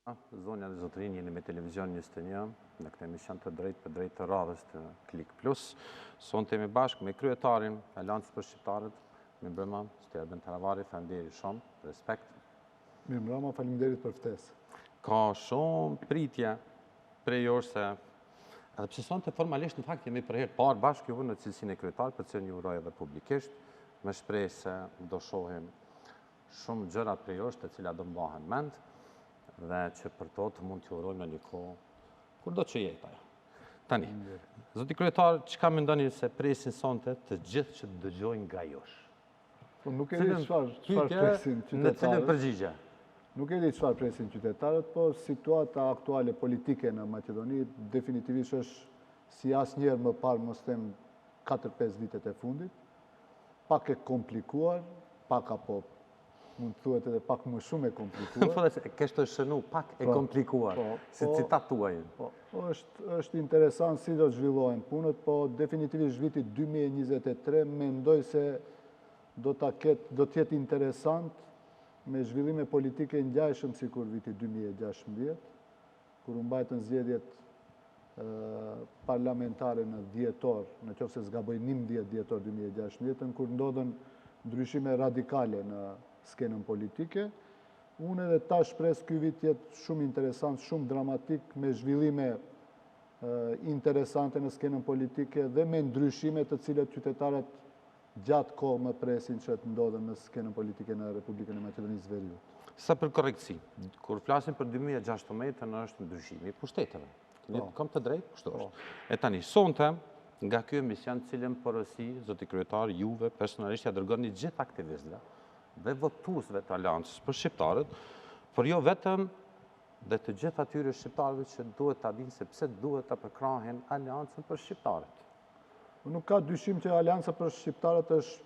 Zonja dhe zotërin, jeni me Televizion 21 në këtë emision të drejt për drejt të radhës të Klik Plus. Sonte jemi bashkë me kryetarin e Aleancës për Shqiptarët, me mbrëma Sterben Taravari, faleminderit shumë, respekt. Me mbrëma, faleminderit për ftesë. Ka shumë pritje prej orë se, edhe pse sonte formalisht në fakt jemi për herë parë bashkë ju në cilësinë e kryetar, për cilën ju uroj edhe publikisht, me shpresë se do shohim shumë gjëra prej orë të cilat do mbahen mend, dhe që për to të mund të urojmë në një kohë, kur do që jetë ajo. Tani, zoti kryetar, çka mendoni se presin sonte të gjithë që dëgjojnë nga jush? Po nuk e di çfarë presin qytetarët. Në cilën përgjigje? Nuk e di çfarë presin qytetarët, po situata aktuale politike në Maqedoni definitivisht është si asnjëherë më parë, mos them 4-5 vitet e fundit, pak e komplikuar, pak apo mund të thuhet edhe pak më shumë e komplikuar. Po dhe kështë është shënu pak e komplikuar, si citat tuaj. Është interesant si do të zhvillohen punët, po definitivisht viti 2023 mendoj se do të jetë interesant me zhvillime politike ngjajshëm sikur viti 2016, kur u mbajtën zgjedhjet parlamentare në dhjetor, në qoftë se zgaboj 11 dhjetor 2016, kur ndodhen ndryshime radikale në skenën politike. Unë edhe ta shpres ky vit jetë shumë interesant, shumë dramatik, me zhvillime interesante në skenën politike dhe me ndryshime të cilët qytetarët gjatë kohë më presin që të ndodhen në skenën politike në Republikën e Maqedonisë Veriut. Sa për korrektësi, kur flasim për 2016 është ndryshimi i pushteteve. Kam të drejtë, kështu është. E tani, sonte, nga ky emision cilën porosi, zoti kryetar, juve personalisht ja dërgoni gjithë aktivistëve dhe votuesve të Aleancës për Shqiptarët, por jo vetëm dhe të gjithë atyre shqiptarëve që duhet ta dinë se pse duhet ta përkrahen Aleancën për Shqiptarët. Nuk ka dyshim që Aleanca për Shqiptarët është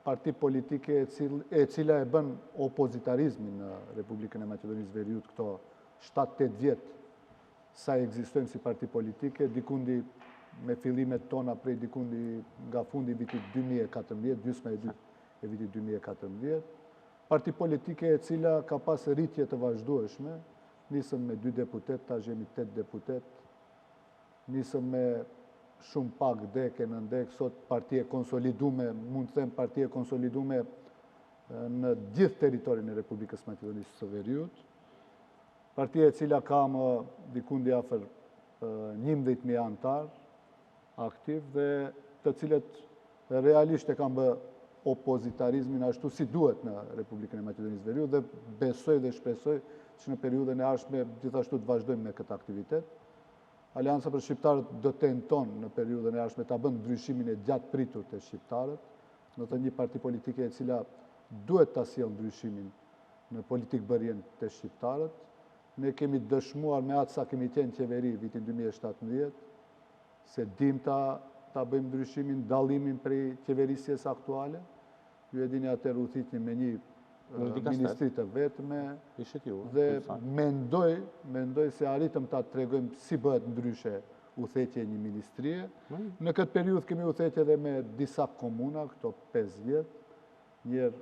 parti politike e cila e bën opozitarizmin në Republikën e Maqedonisë Veriut këto 7-8 vjet sa ekzistojmë si parti politike, dikundi me fillimet tona prej dikundi nga fundi vitit 2014, gjysma e dytë e vitit 2014, parti politike e cila ka pas rritje të vazhdueshme, nisëm me 2 deputet, tash jemi 8 deputet, nisëm me shumë pak deke në ndek, sot parti e konsolidume, mund të them parti e konsolidume në gjithë teritorin e Republikës Maqedonisë së Veriut, parti e cila ka më dikundi afër 11.000 antar aktiv dhe të cilët realisht e kanë bë opozitarizmin ashtu si duhet në Republikën e Maqedonisë Veriut dhe besoj dhe shpresoj që në periudhën e ardhshme gjithashtu të vazhdojmë me këtë aktivitet. Aleanca për Shqiptarët do tenton në periudhën e ardhshme ta bën ndryshimin e gjatë pritur të shqiptarët, do të një parti politike e cila duhet ta sjellë ndryshimin në politikbërjen të shqiptarët. Ne kemi dëshmuar me atë sa kemi qenë qeveri vitin 2017 se dim ta bëjmë ndryshimin, dallimin prej qeverisjes aktuale. Ju e dini atëherë u thitni me një ministri të vetme dhe mendoj se arritëm ta tregojmë si bëhet ndryshe udhëheqja e një ministrie. Në këtë periudhë kemi udhëheqje edhe me disa komuna, këto 5 vjet. Njerë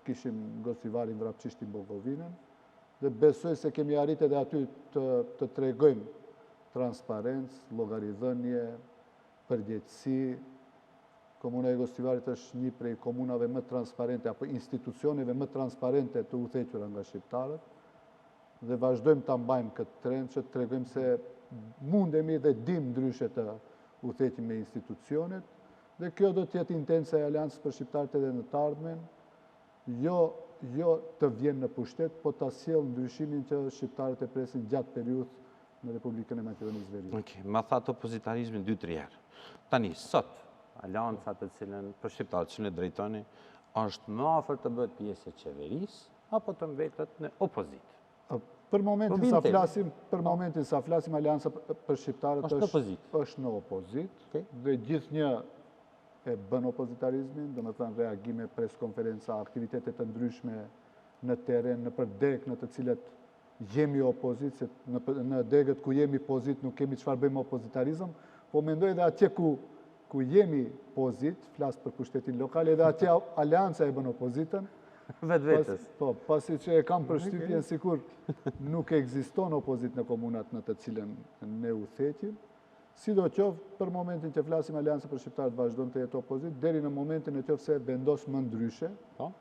kishim Gocivarin, Vrapçishtin, Bogovinën, dhe besoj se kemi arritë edhe aty të tregojmë transparencë, llogaridhënie, përgjegjësi. Komuna e Gocivarit është një prej komunave më transparente apo institucioneve më transparente të udhëhequra nga shqiptarët dhe vazhdojmë ta mbajmë këtë trend që të tregojmë se mundemi dhe dim ndryshe të udhëheqim me institucionet dhe kjo do të jetë intenca e Aleancës për Shqiptarët edhe në të ardhmen, jo të vjen në pushtet, po ta sjellë ndryshimin që shqiptarët e presin gjatë periudhës në Republikën e Maqedonisë Veriut. Ma thatë opozitarizmin 2-3 herë. Tani, sot, Aleanca të cilën për shqiptarët që në drejtoni, është më afër të bëhet pjesë e qeverisë apo të mbetet në opozitë? Për momentin sa flasim, Aleanca për Shqiptarët është në opozitë dhe gjithnjë e bën opozitarizmin, do të thënë reagime, preskonferenca, aktivitete të ndryshme në teren, në përdek në të cilët jemi opozitë, në degët ku jemi pozitë nuk kemi çfarë bëjmë opozitarizëm, po mendoj edhe atje ku jemi pozitë, flas për pushtetin lokal, edhe atje Aleanca e bën opozitën, Vetë-vetës. Po, pasi që e kam përshtypjen sikur nuk ekziston opozitë në komunat në të cilën ne u theqim, sidoqoftë për momentin që flasim Aleanca për Shqiptarët vazhdon të jetë opozitë, deri në momentin e qoftë se vendos më ndryshe. Po?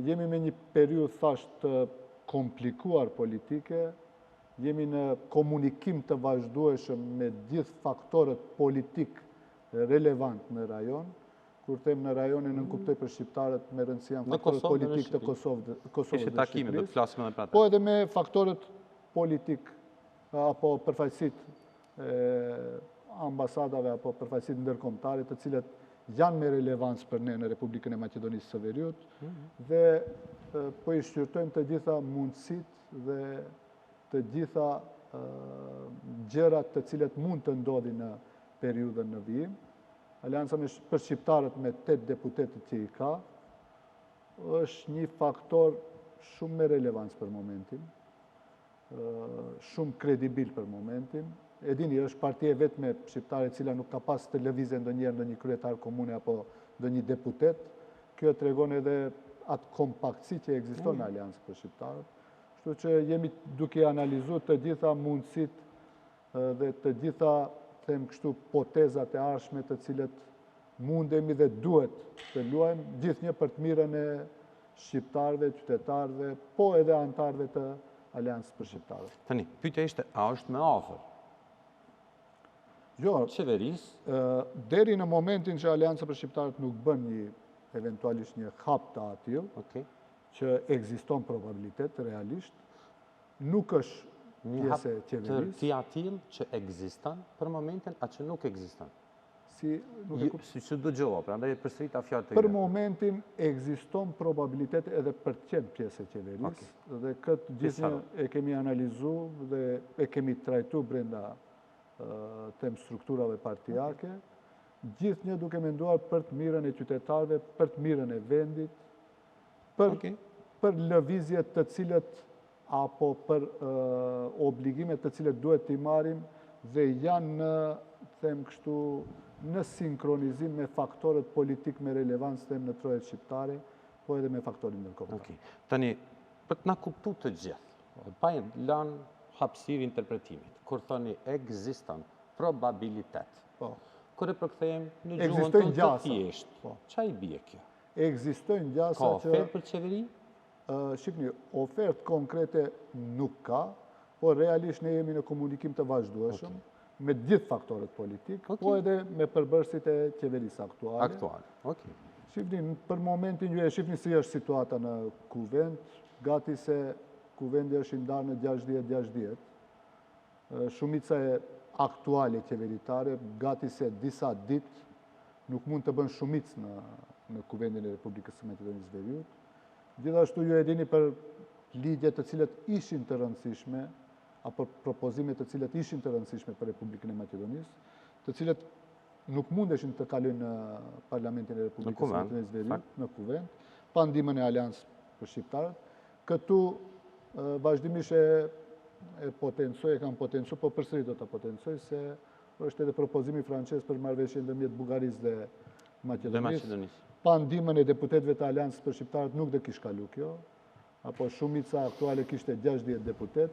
Jemi me një periudhë thashë të komplikuar politike, jemi në komunikim të vazhdueshëm me gjithë faktorët politik relevant në rajon. Kur them në rajonin nënkuptoj për shqiptarët me rëndësi janë faktorët politik të Kosovës dhe Kishte takime, do të flasim edhe për ata. Po edhe me faktorët politik apo përfaqësitë ambasadave apo përfaqësitë ndërkombëtare të cilët janë me relevancë për ne në Republikën e Maqedonisë së Veriut dhe po i shqyrtojmë të gjitha mundësitë dhe të gjitha gjërat të cilët mund të ndodhin në periudhën në vijim. Aleanca për shqiptarët me 8 deputetët që i ka, është një faktor shumë me relevancë për momentin, shumë kredibil për momentin. E dini, është partia vetë me shqiptare cila nuk ka pas të lëvizje ndonjëherë ndonjë kryetar komune apo ndonjë deputet. Kjo tregon edhe atë kompaktësi që ekziston në Aleancë për shqiptarët. Kështu që jemi duke analizuar të gjitha mundësitë dhe të gjitha them kështu potezat e ardhshme të cilët mundemi dhe duhet të luajmë gjithnjë për të mirën e shqiptarëve, qytetarëve, po edhe antarëve të Aleancës për shqiptarët. Tani, pyetja ishte, a është më afër? Jo, qeverisë, deri në momentin që Aleanca për shqiptarët nuk bën eventualisht një hap të atill, që ekziston probabilitet realisht, nuk është pjesë e qeverisë. Të atill që ekziston për momentin, a që nuk ekziston? Si që dëgjova, prandaj e përsërita fjalët e për momentin ekziston probabilitet edhe për të qenë pjesë e qeverisë, dhe këtë gjithnjë e kemi analizuar dhe e kemi trajtuar brenda strukturave partijake, gjithnjë duke menduar për të mirën e qytetarëve, për të mirën e vendit, për lëvizjet të cilët apo për obligimet të cilët duhet t'i marrim dhe janë në, them kështu, në sinkronizim me faktorët politik me relevancë them në trojet shqiptare, po edhe me faktorin ndërkombëtar. Tani, për të na kuptuar të gjithë, pa lanë hapësirë interpretimit, kur thoni ekziston probabilitet, kur e përkthejmë në gjuhën tonë të thjeshtë, ç'a i bie kjo? Ekzistojnë gjasa që... Ka ofertë për qeveri? Shikni, ofertë konkrete nuk ka, por realisht ne jemi në komunikim të vazhdueshëm me gjithë faktorët politik, po edhe me përbërësit e qeverisë aktuale. Shikni, për momentin ju e shikni si është situata në kuvend, gati se kuvendi është ndarë në 60-60. Shumica e aktuale qeveritare, gati se disa ditë nuk mund të bën shumicë në kuvendin e Republikës së Maqedonisë së Veriut. Gjithashtu ju e dini për ligjet të cilët ishin të rëndësishme, apo propozimet të cilët ishin të rëndësishme për Republikën e Maqedonisë, të cilët nuk mundeshin të kalojnë në Parlamentin e Republikës së Maqedonisë së Veriut, në kuvend, pa ndihmën e Aleancës për shqiptarët. Këtu vazhdimisht e potencoj, e kam potencuar, po përsëri do ta potencoj se është edhe propozimi francez për marrëveshje ndërmjet Bugarisë dhe Maqedonisë. Pa ndihmën e deputetëve të Aleancës për shqiptarët nuk do kish kalu kjo, apo shumica aktuale kishte 60 deputet,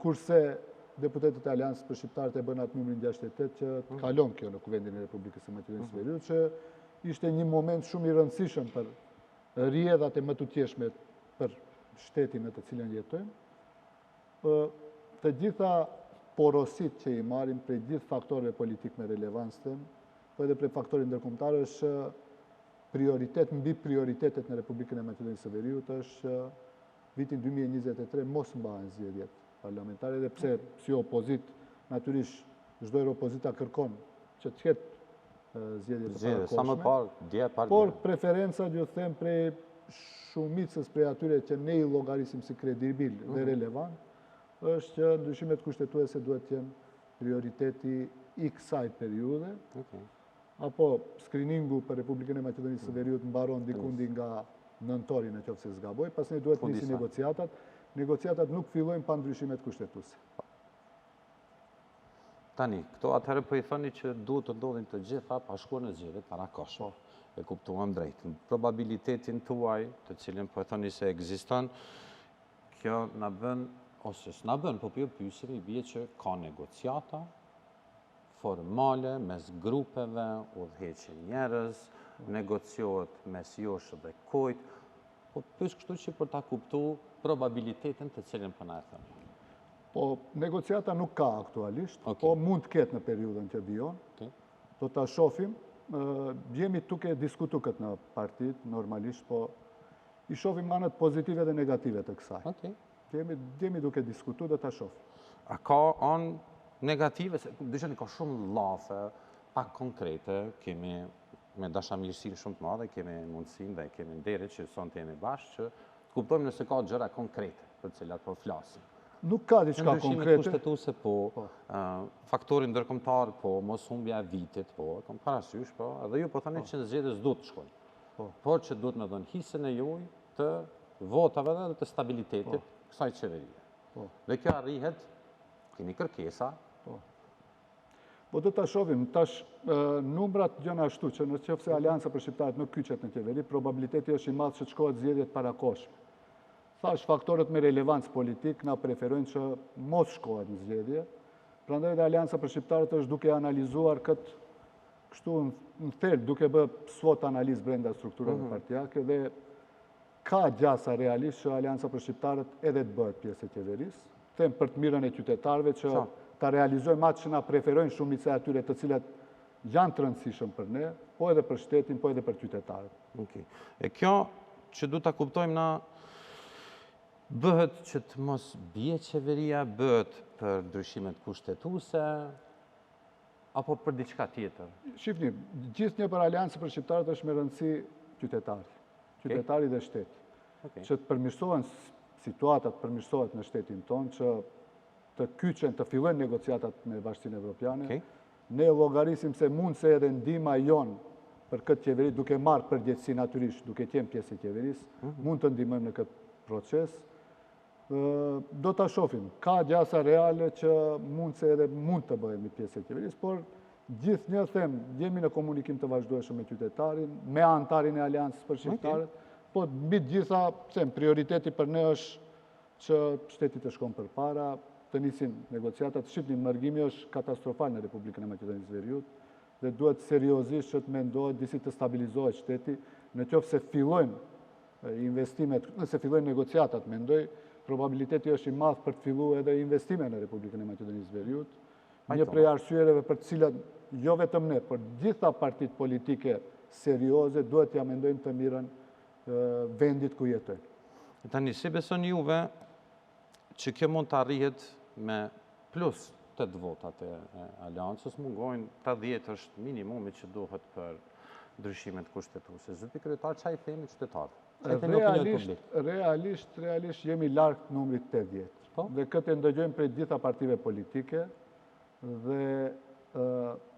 kurse deputetët e Aleancës për shqiptarët e bën atë numrin 68 që të kalon kjo në kuvendin e Republikës së Maqedonisë së Veriut, që ishte një moment shumë i rëndësishëm për rrjedhat e më të tjeshme për shtetin në të cilën jetojmë. Të gjitha porosit që i marrim prej gjithë faktorëve politik me relevancë, po edhe prej faktorit ndërkombëtar, është prioritet mbi prioritetet në Republikën e Maqedonisë së Veriut, është vitin 2023 mos mbahen zgjedhjet parlamentare, dhe pse si opozit, natyrisht çdo opozita kërkon që të ketë zgjedhje të parakohshme, por preferencat ju them prej shumicës prej atyre që ne i llogarisim si kredibil dhe relevant, është që ndryshimet kushtetuese duhet të jenë prioriteti i kësaj periudhe, apo skriningu për Republikën e Maqedonisë së Veriut mbaron dikundi nga nëntori në qoftë se zgaboj, pastaj duhet nisi negociatat. Negociatat nuk fillojnë pa ndryshimet kushtetuese. Tani, këto atëherë po i thoni që duhet të ndodhin të gjitha pa shkuar në zgjedhje parakohshme. e kuptuam drejt. Në probabilitetin tuaj, të cilin po e thoni se ekziston, kjo na bën, ose s'na bën, po ju pyesim, i bie që ka negociata formale mes grupeve, udhëheqin njerëz, negociohet mes josh dhe kujt, po pyes kështu që për ta kuptuar probabilitetin të cilin po na e thoni. Po, negociata nuk ka aktualisht, po mund të ketë në periudhën që vijon. Do ta shohim. Jemi duke diskutuar këtë në partit, normalisht, po i shohim anët pozitive dhe negative të kësaj. Jemi duke diskutuar dhe ta shohim. A ka anë negative, se dyshani ka shumë llafe, pak konkrete, kemi me dashamirësinë shumë të madhe, kemi mundësinë dhe kemi nderin që sonte jemi bashkë, që të kuptojmë nëse ka gjëra konkrete për të cilat po flasim. Nuk ka diçka konkrete. Kushtetuese po, faktori ndërkombëtar po, mos humbja e vitit po, kam parasysh po, edhe ju po thoni që zgjedhjes duhet të shkojnë. Por që duhet me dhënë hisën e juaj të votave dhe të stabilitetit kësaj qeverie. Dhe kjo arrihet, keni kërkesa. Po do ta shohim tash numrat janë ashtu që nëse Alianca për Shqiptarët nuk kyçet në qeveri, probabiliteti është i madh që të shkohet zgjedhjet parakoshme. Thash, faktorët me relevancë politik na preferojnë që mos shkohet në zgjedhje. Prandaj Alianca për Shqiptarët është duke analizuar këtë kështu në thelb, duke bë SWOT analizë brenda strukturave partijake dhe ka gjasa realisht që Alianca për Shqiptarët edhe të bëhet pjesë e qeverisë. Them për të mirën e qytetarëve që ta realizojmë atë që na preferojnë shumica e atyre të cilat janë të rëndësishëm për ne, po edhe për shtetin, po edhe për qytetarët. E kjo që du ta kuptojmë na bëhet që të mos bie qeveria, bëhet për ndryshimet kushtetuese, apo për diçka tjetër? Shifni, gjithnjë për Aliancën për Shqiptarët është me rëndësi qytetari dhe shteti. Që të përmirësohen situatat, përmirësohet në shtetin tonë, që të kyçen, të fillojnë negociatat me Bashkinë Evropiane. Ne llogarisim se mund se edhe ndihma jonë për këtë qeveri, duke marrë përgjegjësi natyrisht, duke qenë pjesë e qeverisë, mund të ndihmojmë në këtë proces. Do ta shohim. Ka gjasa reale që mund se edhe mund të bëhemi pjesë e qeverisë, por gjithnjë them, jemi në komunikim të vazhdueshëm me qytetarin, me anëtarin e Aliancës për Shqiptarët, po mbi të gjitha, them, prioriteti për ne është që shteti të shkon përpara, të nisin negociatat. Shqipni, mërgimi është katastrofal në Republikën e Maqedonisë Veriut dhe duhet seriozisht që të mendohet disi të stabilizohet shteti, në qoftë se fillojnë investimet, nëse fillojnë negociatat, mendoj, probabiliteti është i madh për të filluar edhe investime në Republikën e Maqedonisë Veriut. Një prej arsyereve për të cilat jo vetëm ne, por gjitha partitë politike serioze duhet t'ia mendojnë të mirën vendit ku jetojnë. Tani, si besoni juve që kjo mund të arrihet me plus 8 votat e Aleancës, mungojnë 80 është minimumi që duhet për ndryshimet kushtetuese. Zoti kryetar, çfarë i themi qytetarëve? Realisht jemi larg numrit 80. Dhe këtë e ndëgjojmë prej gjitha partive politike dhe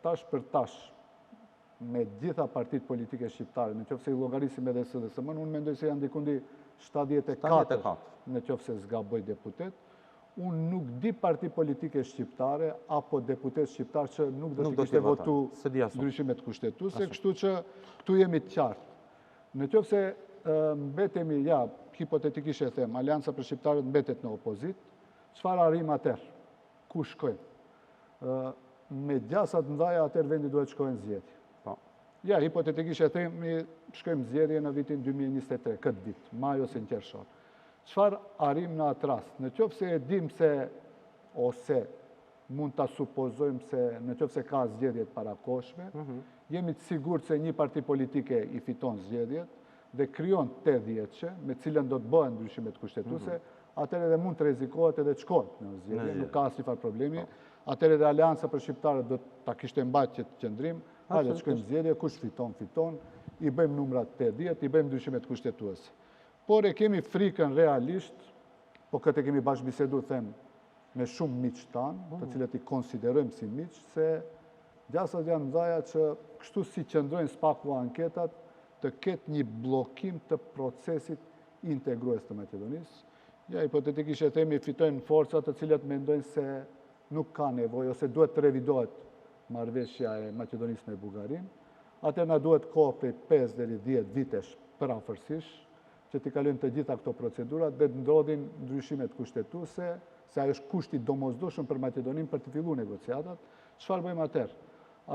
tash për tash me gjitha partitë politike shqiptare, në qoftë se i llogarisim edhe SDSM-n, unë mendoj se janë dikundi 74 në qoftë se zgaboj deputet. Unë nuk di parti politike shqiptare apo deputet shqiptar që nuk do të kishte votu ndryshimet kushtetuese, kështu që këtu jemi të qartë. Në qoftë se mbetemi, ja, hipotetikisht e them, Alianca për Shqiptarët mbetet në opozit, çfarë arrim atëherë? Ku shkojmë? Me gjasat ndaja atëherë vendi duhet shkojnë zgjedhje. Ja, hipotetikisht e themi, shkojmë zgjedhje në vitin 2023, këtë vit, maj ose në qershor. Çfarë arrim në atë rast? Në qoftë se e dim se, ose mund ta supozojmë se në qoftë se ka zgjedhjet parakoshme, jemi të sigurt se një parti politike i fiton zgjedhjet dhe krijon 80-që, me cilën do të bëhen ndryshimet kushtetuese, atëherë edhe mund të rrezikohet edhe të shkohet në zgjedhje, nuk ka asnjëfar problemi. Atëherë edhe Alianca për Shqiptarët do ta kishte mbajtur këtë qendrim, hajde të shkojmë zgjedhje, kush fiton, i bëjmë numrat 80, i bëjmë ndryshimet kushtetuese. Por e kemi frikën realisht, po këtë e kemi bashkëbiseduar, them, me shumë miq tanë, të cilët i konsiderojmë si miq, se gjasat janë ndaja që kështu si qëndrojnë spaku anketat, të ketë një bllokim të procesit integrues të Maqedonisë. Ja, hipotetikisht e themi, fitojnë forcat të cilat mendojnë se nuk ka nevojë ose duhet të revidohet marrëveshja e Maqedonisë me Bullgarinë. atër na duhet kohë prej 5 deri 10 vitesh për afërsisht, që t'i kalojmë të gjitha këto procedurat dhe të ndodhin ndryshimet kushtetuese, se ajo është kushti domosdoshëm për Maqedoninë për të filluar negociatat. Çfarë bëjmë atër?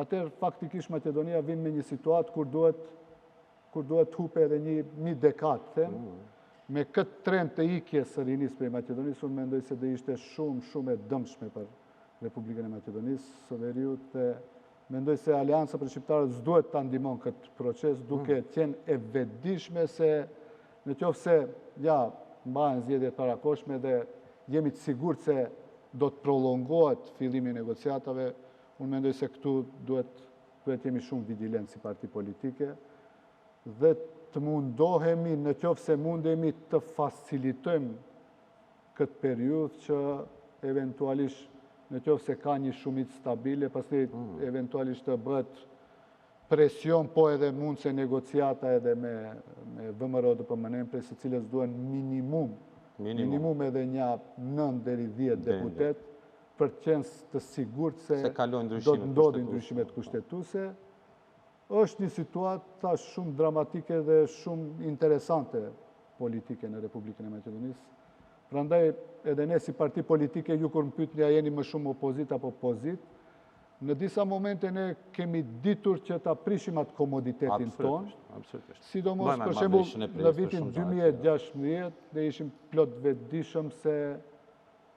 Atër faktikisht Maqedonia vjen me një situatë kur duhet hupe edhe një dekadë, them. Me këtë trend të ikjes së rinisë prej Maqedonisë, unë mendoj se do ishte shumë e dëmshme për Republikën e Maqedonisë së Veriut dhe mendoj se Aleanca për Shqiptarët s'duhet ta ndihmon këtë proces, duke qenë e vetëdijshme se në qoftë se mbahen zgjedhjet parakoshme dhe jemi të sigurt se do të prolongohet fillimi i negociatave, unë mendoj se këtu duhet jemi shumë vigilent si parti politike dhe të mundohemi në qoftë se mundemi të facilitojmë këtë periudhë që eventualisht në qoftë se ka një shumicë stabile, pastaj eventualisht të bëhet presion, po edhe mund se negociata edhe me VMRO dhe PMN, për së cilës duhen minimum edhe një 9 deri 10 deputet, për të qenë të sigurt se do të ndodhin ndryshimet kushtetuese. Është një situatë shumë dramatike dhe shumë interesante politike në Republikën e Maqedonisë. Prandaj edhe ne si parti politike ju kur më pyetni a jeni më shumë opozit apo pozit, në disa momente ne kemi ditur që ta prishim atë komoditetin tonë. Sidomos për shembull në vitin 2016 ne ishim plot vetëdijshëm se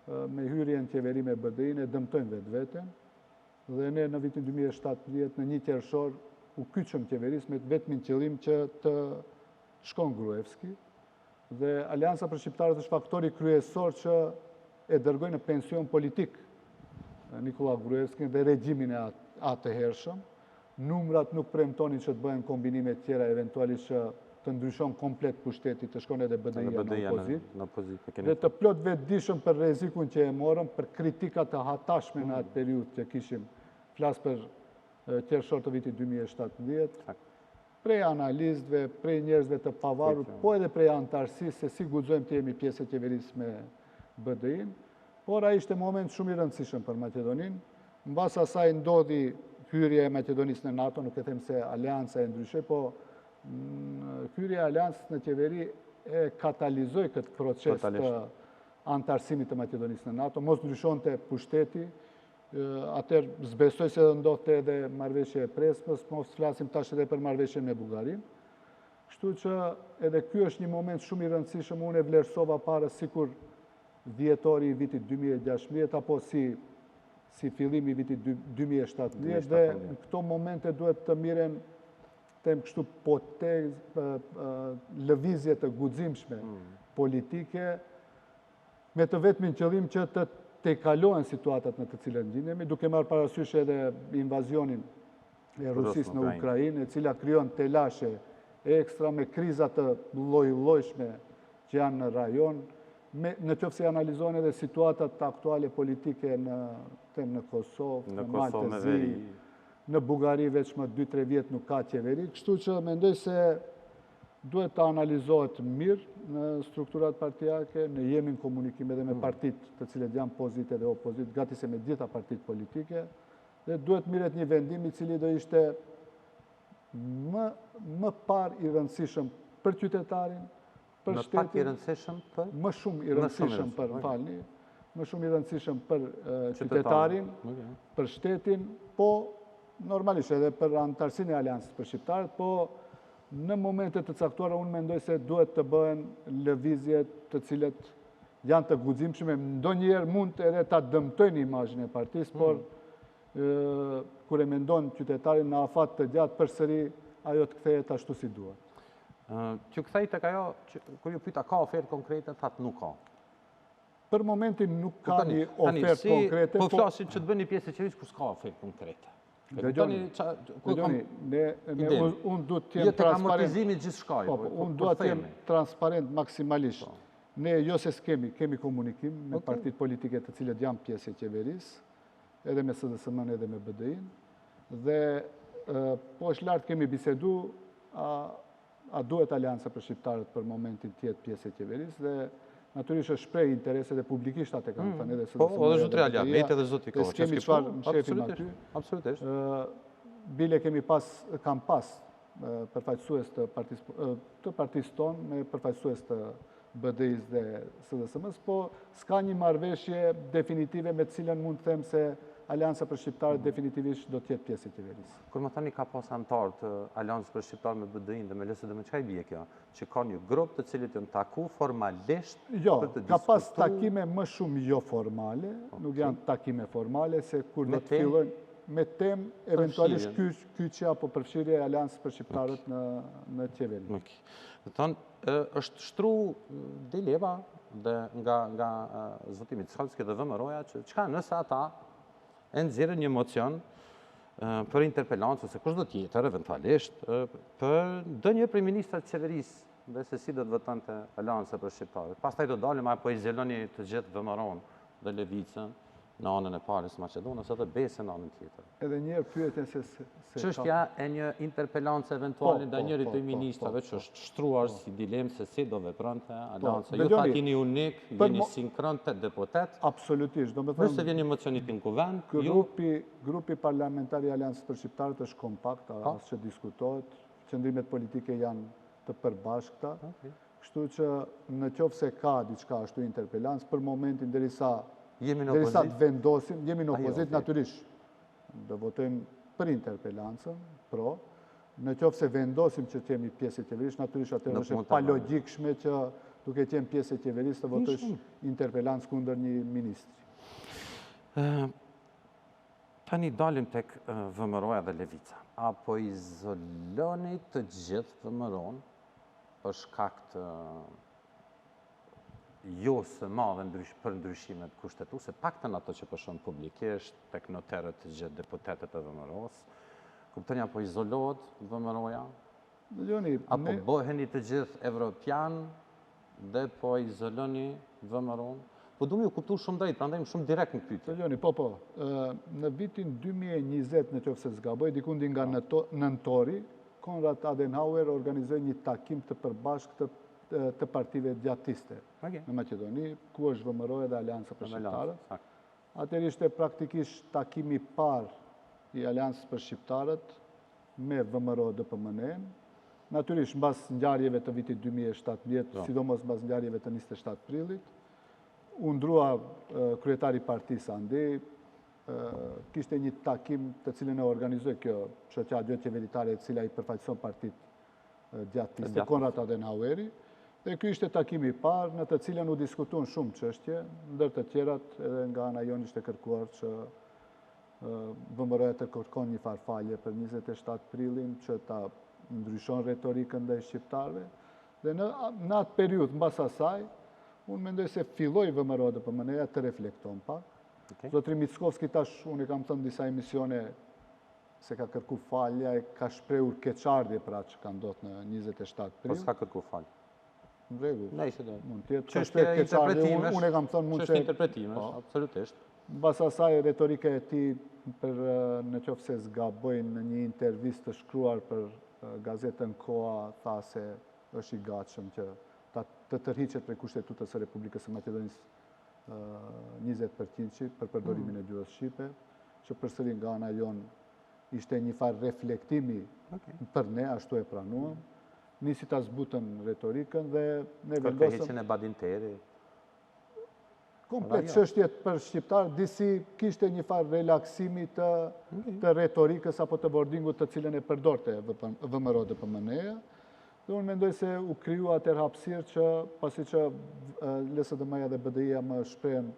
me hyrjen në qeveri me BDI-n e dëmtojmë vetveten dhe ne në vitin 2017 në 1 qershor u kyçëm qeverisë me vetmin qëllim që të shkon Gruevski dhe Aleanca për Shqiptarët është faktori kryesor që e dërgoi në pension politik Nikola Gruevski dhe regjimin e atëhershëm. Numrat nuk premtonin që të bëhen kombinime tjera, eventualisht që të ndryshon komplet pushteti, të shkon edhe BDI-ja në opozit. Dhe të plot vetëdijshëm për rrezikun që e morëm, për kritikat të hatashme në atë periudhë që kishim, flas për qershor të vitit 2017, prej analistëve, prej njerëzve të pavarur, po edhe prej antarësisë, se si guxojmë të jemi pjesë e qeverisë me BDI-n, por ai ishte moment shumë i rëndësishëm për Maqedoninë. Mbas asaj ndodhi hyrja e Maqedonisë në NATO, nuk e them se Aleanca e ndryshoi, po hyrja e Aleancës në qeveri e katalizoi këtë proces të antarësimit të Maqedonisë në NATO, mos ndryshonte pushteti. Atëherë zbesoj se ndodhte edhe marrëveshje e Presmës, mos flasim tash edhe për marrëveshjen me Bullgarinë. Kështu që edhe ky është një moment shumë i rëndësishëm, unë e vlerësova para sikur dhjetori i vitit 2016 apo si fillimi i vitit 2017 dhe në këto momente duhet të miren them kështu lëvizje të guximshme politike me të vetmin qëllim që të tejkalohen situatat në të cilat gjendemi, duke marrë parasysh edhe invazionin e Rusisë në Ukrainë, e cila krijon telashe ekstra me kriza të lloj-llojshme që janë në rajon, në qoftë se analizohen edhe situatat aktuale politike në Kosovë, në Maltezi, në Bullgari veç më 2-3 vjet nuk ka qeveri, kështu që mendoj se duhet të analizohet mirë në strukturat partijake, ne jemi në komunikim edhe me partit të cilet janë pozit edhe opozit, gati se me gjitha partit politike, dhe duhet miret një vendim i cili do ishte më par i rëndësishëm për qytetarin, për shtetin, më shumë i rëndësishëm për qytetarin, për shtetin, po normalisht edhe për antarësinë e Aleancës për Shqiptarët, po në momentet të caktuara unë mendoj se duhet të bëhen lëvizje të cilet janë të guximshme, ndonjëherë mund edhe ta dëmtojnë imazhin e partisë, por kur e mendon qytetarin në afat të gjatë përsëri ajo të kthehet ashtu si duhet. Që kthej tek ajo, kur ju pyeta ka ofertë konkrete, thatë nuk ka. Për momentin nuk ka një ofertë konkrete. Po flasim që të bëni pjesë e qeverisë kur s'ka ofertë konkrete. Dëgjoni, unë du të jem transparent. Unë du të jem transparent maksimalisht. Ne jo se kemi komunikim me partit politike të cilët janë pjesë e qeverisë, edhe me SDSM-n edhe me BDI-n, dhe po është lartë kemi bisedu a duhet Aleanca për Shqiptarët për momentin tjetë pjesë e qeverisë, dhe naturisht është shprej interese dhe publikisht atë e kanë thënë edhe SDSM-n. Po, edhe zotri Alian, mejtë edhe zotri Kovac. S'kemi çfarë më shefim aty. Absolutisht. bile kam pas përfaqësues të partisë tonë me përfaqësues të BDI-s dhe SDSM-s, po s'ka një marrëveshje definitive me cilën mund të them se Alianca për Shqiptarët definitivisht do të jetë pjesë e qeverisë. Kur më thani ka pas antar të Aliancës për Shqiptarë me BDI-n dhe me LSDM, çka i bie kjo? Që ka një grup të cilit janë taku formalisht Jo, për të ka pas diskutuar. takime më shumë jo formale, nuk janë takime formale, se kur Me do të fillojnë me temë, eventualisht kyçja apo përfshirja e Aliancës për Shqiptarët në qeveri. Ok. Dhe thonë, është shtru dilema dhe nga zotimi Chalski dhe VMRO-ja që çka nëse ata e nxjerrin një mocion për interpelancë ose kushdo tjetër eventualisht për ndonjë prej ministrat të qeverisë dhe se si do të votonte Alianca për Shqiptarët. Pastaj do dalim apo i zgjeloni të gjithë VMRO-n dhe Levicën në anën e parë të Maqedonës edhe besën në anën tjetër. Edhe njëherë pyetjen se Çështja e një interpelancë eventuale ndaj njërit të ministrave që është shtruar si dilemë se si do vepronte Alianca. Ju thatë jeni unik, jeni sinkron 8 deputet. Absolutisht, do të Nëse thonë vjen një mocion i kuvend, grupi parlamentar i Aliancës për Shqiptarët është kompakt, as që diskutohet, qëndrimet politike janë të përbashkëta. Kështu që në qoftë se ka diçka ashtu interpelancë, për momentin derisa të vendosim, jemi në opozit natyrisht. Do votojmë për interpelancën, në qoftë se vendosim që të jemi pjesë e qeverisë, natyrisht atëherë është pa logjikshme që duke qenë pjesë e qeverisë të votojsh interpelancë kundër një ministri. Tani dalim tek VMRO-ja dhe Levica. Apo izoloni të gjithë VMRO-n për shkak të jo së madhe për ndryshimet kushtetuese, paktën ato që përshon publikisht, tek noterët të gjithë deputetët e VMRO-s. Kuptoni apo izolohet VMRO-ja? Apo bëheni të gjithë evropian dhe po izoloni VMRO-n? Po du mi u kuptu shumë drejt, prandaj më shumë direkt në pyetje. Gjoni, po. Në vitin 2020, në qoftë se zgaboj, dikundi nga nëntori, Konrad Adenauer organizoi një takim të përbashkët të partive gjatiste në Maqedoni, ku është VMRO-ja dhe Alianca për Shqiptarët. Atëherë ishte praktikisht takimi parë i Aliancës për Shqiptarët me VMRO DPMN-n. Natyrisht mbas ngjarjeve të vitit 2017, sidomos mbas ngjarjeve të 27 prillit, u ndrua kryetari i partisë Andej, kishte një takim të cilën e organizoi kjo shoqja jo qeveritare e cila i përfaqëson partitë gjatiste, Konrad Adenaueri. Dhe ky ishte takimi i parë në të cilën u diskutuan shumë çështje, ndër të tjerat edhe nga ana jonë ishte kërkuar që VMRO-ja të kërkon një farfalje për 27 prillin që ta ndryshon retorikën ndaj shqiptarëve. Dhe në atë periudhë mbas asaj, unë mendoj se filloi VMRO-ja DPMN-ja të reflekton pak. Zotri Mickovski tash, unë kam thënë disa emisione se ka kërku falja e ka shprehur keqardhje për atë që ka ndodhur në 27 prill. Po s'ka kërku falje. Në rregull. Mund të jetë çështje keqardhje, unë kam thënë mund çështje interpretimesh, absolutisht. Mbas asaj retorika e tij për në qoftë se zgabojnë në një intervistë të shkruar për gazetën Koha, tha se është i gatshëm që të tërhiqet prej kushtetutës së Republikës së Maqedonisë 20% për përdorimin e gjuhës shqipe, që përsëri nga ana jonë ishte një farë reflektimi për ne, ashtu e pranuam. Nisi ta zbutën retorikën dhe ne vendosëm... Për përheqjen e Badinteri? Komplet çështjet për shqiptar, disi kishte një farë relaksimi të retorikës apo të wordingut të cilën e përdorte VMRO DPMN-ja. Dhe unë mendoj se u kriju atër hapësirë që pasi që LSDM-ja dhe BDI-ja më shprehen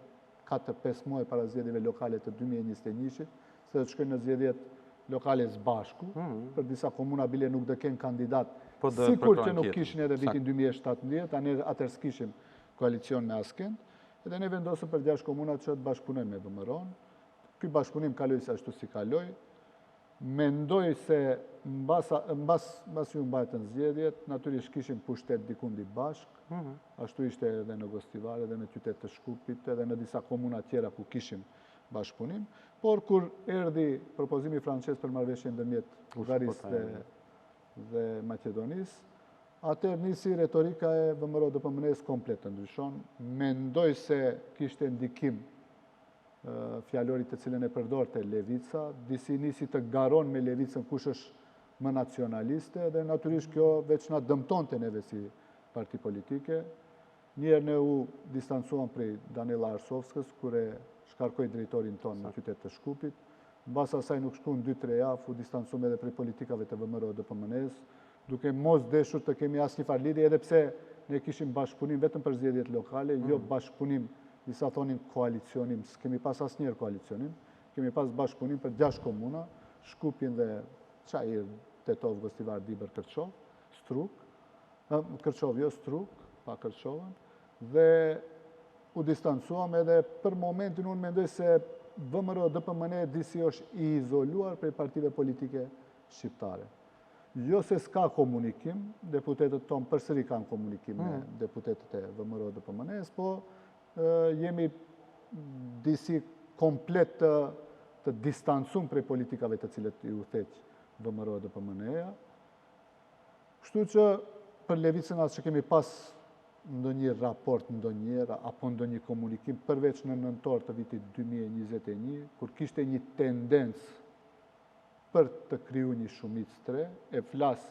4-5 muaj para zgjedhjeve lokale të 2021-shit, se të shkojnë në zgjedhjet lokale së bashku, për disa komuna bile nuk do kenë kandidat, sikur që nuk kishin edhe vitin 2017, atër s'kishim koalicion me askend, edhe ne vendosëm për 6 komunat që të bashkëpunojmë me VMRO-n. Ky bashkëpunim kaloi se ashtu si kaloi. Mendoj se mbas ju mbajtën zgjedhjet, natyrisht kishim pushtet dikundi bashkë, ashtu ishte edhe në Gostivar, edhe në qytet të Shkupit, edhe në disa komuna tjera ku kishim bashkëpunim, por kur erdhi propozimi francez për marrëveshje ndërmjet Bullgarisë dhe Maqedonisë, atëherë nisi retorika e VMRO DPMN-s komplet të ndryshon. Mendoj se kishte ndikim fjalorit të cilën e përdorte Levica, disi nisi të garon me Levicën kush është më nacionaliste dhe natyrisht kjo veç na dëmtonte neve si parti politike. Njerë ne u distancuam prej Danela Arsovskës, kure shkarkoj drejtorin tonë në qytet të Shkupit. Në basa asaj nuk shku në 2-3 javë, u distancuam edhe prej politikave të VMRO DPMN-s, duke mos deshur të kemi asnjë farë lidhje, edhe pse ne kishim bashkëpunim vetëm për zgjedhjet lokale, jo bashkëpunim, disa thonin koalicionim, s'kemi pas asnjëherë koalicionim, kemi pas bashkëpunim për 6 komuna, Shkupin dhe Çajir, Tetov, Gostivar, Dibër, Kërçov, Struk, Kërçov, jo Struk, pa Kërçovën, dhe u distancuam edhe për momentin unë mendoj se VMRO DPMN disi është i izoluar prej partive politike shqiptare. Jo se s'ka komunikim, deputetët tonë përsëri kanë komunikim me deputetët e VMRO DPMN-s, po jemi disi komplet të distancum prej politikave të cilët i udhëheq VMRO DPMN-ja. Kështu që për Levicën as që kemi pas ndonjë raport ndonjëherë apo ndonjë komunikim përveç në nëntor të vitit 2021, kur kishte një tendencë për të kriju një shumicë tre, e flas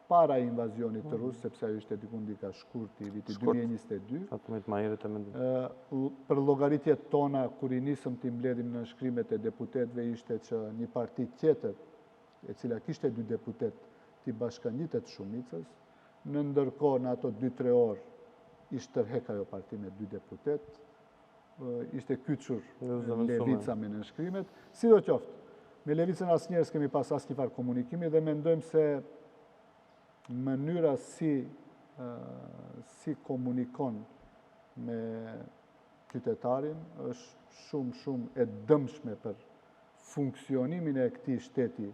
para invazionit të rusë, sepse ajo ishte diku ndika shkurti i vitit 2022. Për llogaritjet tona, kur i nisëm të mbledhim në shkrimet e deputetëve, ishte që një parti tjetër, e cila kishte 2 deputet, t'i bashkangjitet shumicës, në ndërkohë në ato 2-3 orë ishte tërhek ajo parti me 2 deputet, ishte kyçur Levica me nënshkrimet, sidoqoftë. Me Levicën asnjëherë s'kemi pas asnjë farë komunikimi dhe mendojmë se mënyra si komunikon me qytetarin është shumë e dëmshme për funksionimin e këtij shteti, i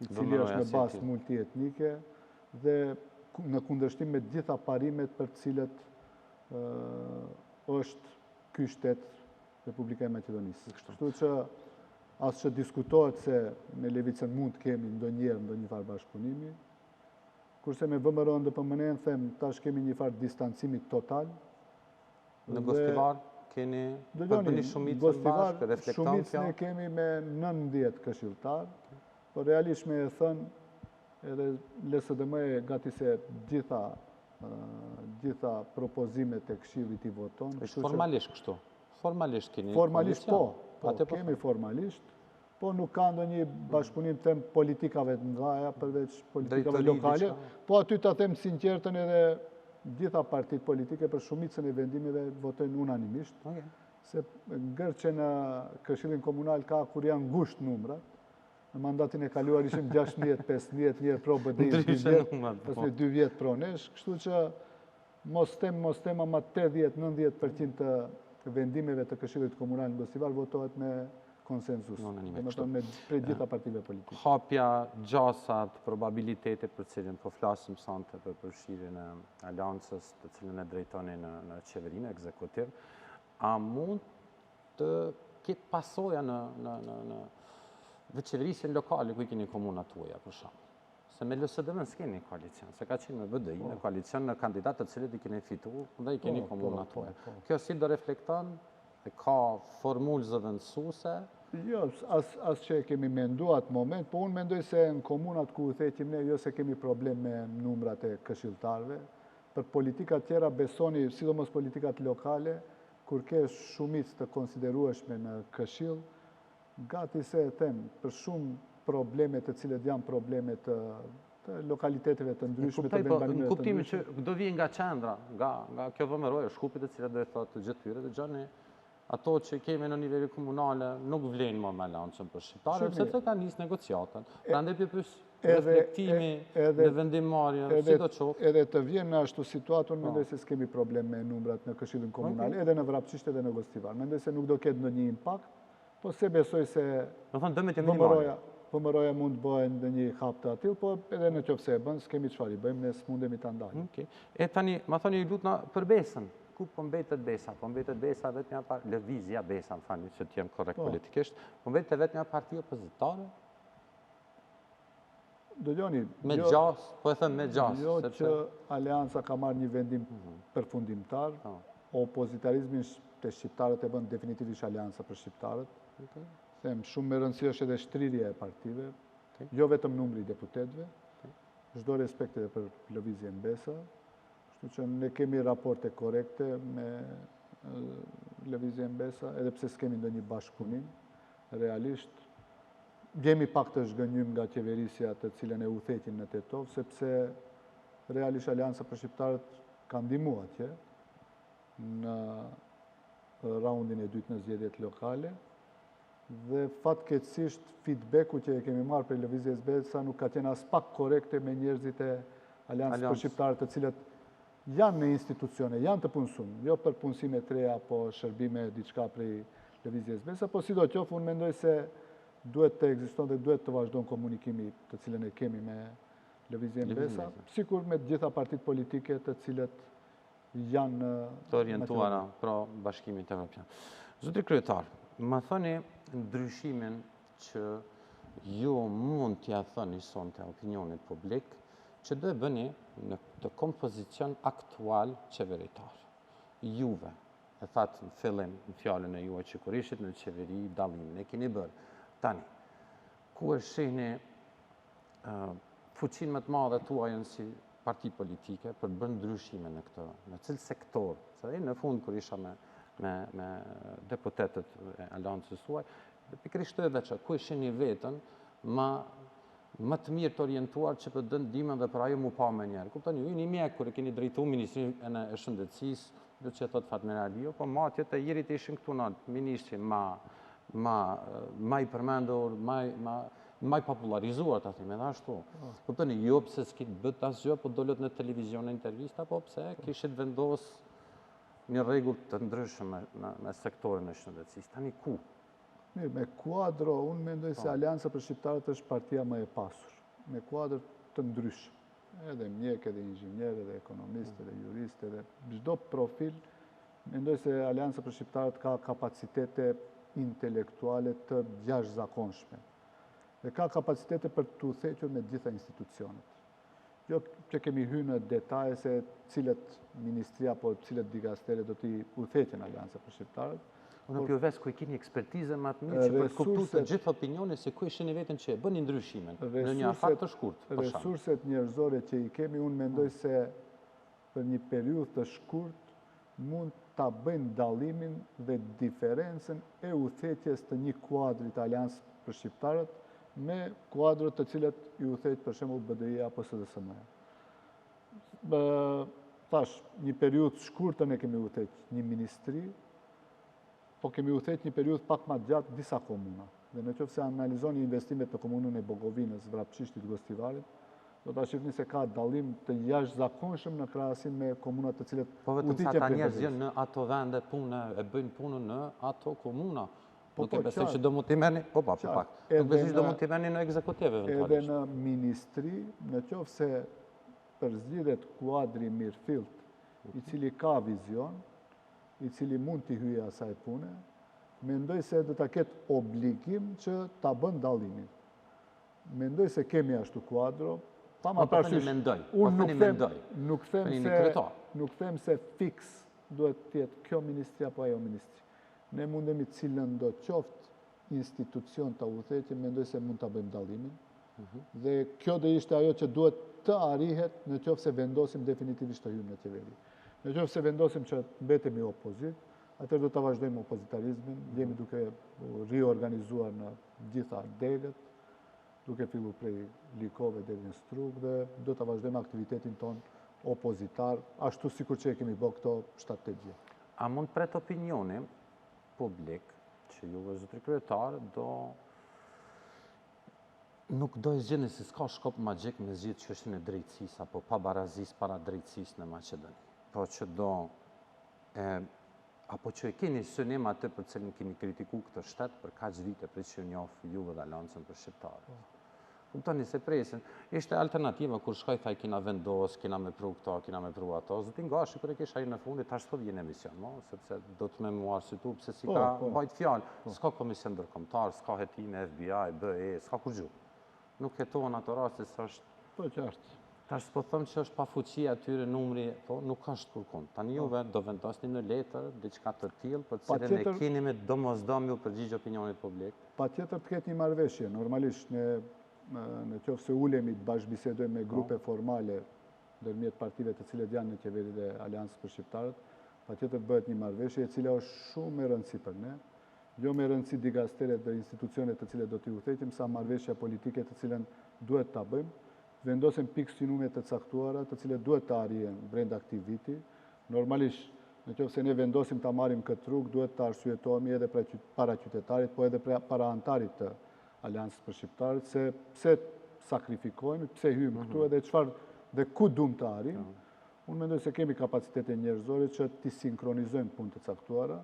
cili është në bazë multietnike dhe në kundërshtim me gjitha parimet për të cilët është ky shtet Republika e Maqedonisë. Kështu që as që diskutohet se me Levicën mund të kemi ndonjëherë ndonjë farë bashkëpunimi, kurse me VMRO DPMN them tash kemi një farë distancimi total. Në Gostivar keni përbëni shumicën bashkë, reflekton kjo? Shumicën e kemi me 19 këshilltar, por realisht me e thënë, edhe LSDM e gati se gjitha propozimet e këshillit i voton. Është formalisht kështu? Formalisht keni? Formalisht po, kemi formalisht, po nuk ka ndonjë bashkëpunim të politikave të mëdha përveç politikave lokale, po aty ta them sinqertën edhe gjitha partitë politike për shumicën e vendimeve votojnë unanimisht, se gërçe në Këshillin Komunal ka kur janë ngushtë numrat. Në mandatin e kaluar ishim 16, 15, njerë pro BDI, 2 vjetë pro nesh, kështu që mos tem ama 80-90% të vendimeve të Këshillit Komunal në Gostivar votohet me konsensus, me prej gjitha partive politike. Hapja gjasat, probabilitetet për cilin po flasim sante për përfshirjen e aleancës të cilin e drejtoni në qeverinë ekzekutiv, a mund të ketë pasoja në dhe qeverisjen lokale ku i keni komunat tuaja, për shembull. Se me LSDM s'keni koalicion, se ka qenë me BDI në koalicion në kandidatë të cilët i keni fituar dhe i keni komunat tuaja. Kjo si do reflekton, e ka formulë zëvendësuese? Jo, as që kemi mendu atë moment, po unë mendoj se në komunat ku u theqim ne, jo se kemi problem me numrat e këshilltarëve. Për politikat tjera besoni, sidomos politikat lokale, kur ke shumicë të konsiderueshme në këshill, gati se e them, për shumë problemet të cilët janë problemet të lokaliteteve të ndryshme të vendbarimeve të ndryshme. Në kuptimin që do vjen nga qendra, nga kjo VMRO e Shkupit, e cilat do e thotë të gjithë tyre, dhe gjani, ato që kemi në nivelli komunale nuk vlenë më me aleancën për shqiptarët, sepse ka nisë negociatën. Prandaj pyes reflektimi dhe vendimmarrja, sidoqoftë. Edhe të vjen në ashtu situatë, unë mendoj se s'kemi problem me numrat në Këshillin Komunal, edhe në Vrapçisht edhe në Gostivar. Mendoj se nuk do ketë ndonjë impakt, po se besoj se VMRO-ja mund të bëhen ndonjë hap të atill, po edhe në qoftë e bën, s'kemi çfarë i bëjmë, ne s'mundemi ta ndajmë. E tani, ma thoni ju lutna për besën. Ku po mbetet besa? Po mbetet besa vetëm një parti, lëvizja besa, më fani që t'jem korrekt politikisht, po mbetet vetëm një parti opozitare? Dëgjoni, me gjas, po e thëmë me gjas. Jo që Aleanca ka marrë një vendim përfundimtar, opozitarizmin të shqiptarët e bën definitivisht aliansa për shqiptarët. Them, shumë me rëndësi është edhe shtrirja e partive, jo vetëm numri i deputetëve, çdo respekt edhe për lëvizjen Besa, kështu që ne kemi raporte korrekte me lëvizjen Besa, edhe pse s'kemi ndonjë bashkëpunim, realisht jemi pak të zhgënjym nga qeverisja të cilën e udhëheqin në Tetov, sepse realisht Alianca për Shqiptarët ka ndihmuar atje në raundin e dytë në zgjedhjet lokale dhe fatkeqësisht feedbacku që e kemi marrë për lëvizjes Besa nuk ka qenë as pak korrekte me njerëzit e Aliancës për Shqiptarët, të cilët janë në institucione, janë të punësuar, jo për punësime të reja apo shërbime diçka prej lëvizjes Besa, po sidoqoftë unë mendoj se duhet të ekzistonte, duhet të vazhdon komunikimi të cilën e kemi me lëvizjen Besa, sikur me të gjitha partitë politike të cilët janë të orientuara pro Bashkimit Evropian. Zotri kryetar, më thoni ndryshimin që ju mund t'ia thoni sonte opinionit publik që do e bëni në të kompozicion aktual qeveritar. Juve, e thatë në fillim në fjallën e juaj që kur ishit në qeveri dallimin e keni bërë. Tani, ku e shihni fuqinë më të madhe tuajën si parti politike për bërë ndryshime në këtë, në cilë sektor, se në fund kur isha me deputetët e Aliancës tuaj, pikërisht të edhe që ku e shihni vetën më të mirë të orientuar që për dënë ndihmën dhe për ajo mu pa me njerë. Kuptoni, ju një mjek kur e keni drejtu Ministrinë e Shëndetësisë, do që thot Fatmir Aliu, po matjet e jerit ishin këtu në ministri ma i përmendur, ma i popularizuar, ta thime, dhe ashtu. Kuptoni, jo pëse s'kit bët asgjë, po dollët në televizion në intervista, po pëse kishit vendos një rregull të ndryshëm me sektorin e shëndetësisë. Tani ku? Mirë, me kuadro, unë mendoj se Alianca për Shqiptarët është partia më e pasur, me kuadro të ndryshëm. Edhe mjek, edhe inxhinier, edhe ekonomist, edhe jurist, edhe çdo profil, mendoj se Alianca për Shqiptarët ka kapacitete intelektuale të jashtëzakonshme. Dhe ka kapacitete për të udhëhequr me gjitha institucionet. Jo që kemi hyrë në detaje se cilët ministria apo cilët dikastere do t'i udhëheqin Alianca për Shqiptarët. Unë për vesh ku i keni ekspertizën më të mirë që për kuptu të gjithë opinione se ku ishin i vetën që e bëni ndryshimin në një afat të shkurt. Resurset njerëzore që i kemi, unë mendoj se për një periudhë të shkurt mund ta bëjnë dallimin dhe diferencën e udhëheqjes të një kuadri të Aliancës për Shqiptarët me kuadrët të cilët i udhëheq për shembull BDI-ja apo SDSM-ja. Thash, një periudhë shkurtër ne kemi udhëheq një ministri, po kemi udhëheq një periudhë pak më gjatë disa komuna. Dhe në qoftë se analizoni investimet në komunën e Bogovinës, Vrapçishtit, Gostivarit, do ta shihni se ka dallim të jashtëzakonshëm në krahasim me komunat të cilët po vetëm sa ata njerëz janë në ato vende punë, e bëjnë punën në ato komuna. Nuk e besoj që do mund t'i merrni, po pak. Nuk besoj që do mund t'i merrni në ekzekutive eventualisht. Edhe në ministri, në qoftë se përzgjidhet kuadri mirëfillt, i cili ka vizion, i cili mund t'i hyjë asaj pune, mendoj se do ta ketë obligim që ta bën dallimin. Mendoj se kemi ashtu kuadro, pa ma parasysh. Nuk them se fiks duhet të jetë kjo ministri apo ajo ministri. Ne mundemi cilën do qoftë institucion të udhëheqim, mendoj se mund ta bëjmë dallimin. Dhe kjo do ishte ajo që duhet të arrihet në qoftë se vendosim definitivisht të hyjmë në qeveri. Në qoftë se vendosim që mbetemi opozit, atëherë do të vazhdojmë opozitarizmin, jemi duke riorganizuar në gjitha degët, duke filluar prej likove deri në strug dhe do të vazhdojmë aktivitetin ton opozitar, ashtu sikur që e kemi bërë këto 7-8 vjet. A mund pret opinioni publik që ju zotri kryetar nuk do e zgjidhni se s'ka shkop magjik me zgjidhje çështjen e drejtësisë apo pabarazisë para drejtësisë në Maqedoni. Po që apo që e keni synim atë për cilin keni kritikuar këtë shtet për kaq vite për që njoh juve dhe Aliancën për shqiptarët. Kuptoni se presin, ishte alternativa kur shkoj thaj kina vendos, kina me pru këto, kina me pru ato, zotin Gashi kur e kisha i në fundit, tash po vjen emision, sepse do të me muar situ, pse si ka bajt fjalë, s'ka komision ndërkombëtar, s'ka hetime FBI, BE, s'ka kur gjuhë. Nuk hetohen ato raste se është... Po qartë. Tash po them që është pa fuqi atyre numri, po nuk është kurkun. Tani juve do vendosni në letër diçka të tillë, për cilën e keni me domosdoshmë ju përgjigj opinionit publik. Patjetër të ketë një marrëveshje. Normalisht në qoftë se ulemi të bashkëbisedojmë me grupe formale ndërmjet partive të cilet janë në qeveri dhe Aleancës për Shqiptarët, patjetër bëhet një marrëveshje e cila është shumë e rëndësishme për ne. Jo me rëndësi digasteret dhe institucionet të cilet do t'i udhëheqim, sa marrëveshja politike të cilën duhet ta bëjmë. Vendosim pikë synume të caktuara, të cilet duhet të arrihen brenda këtij viti. Normalisht, nëse ne vendosim ta marrim këtë rrugë, duhet të arsyetohemi edhe para qytetarit, po edhe para antarit të Aleancës për Shqiptarët, se pse sakrifikojmë, pse hyjmë këtu edhe çfarë dhe ku duam të arrijmë. Unë mendoj se kemi kapacitete njerëzore që t'i sinkronizojmë punë të caktuara.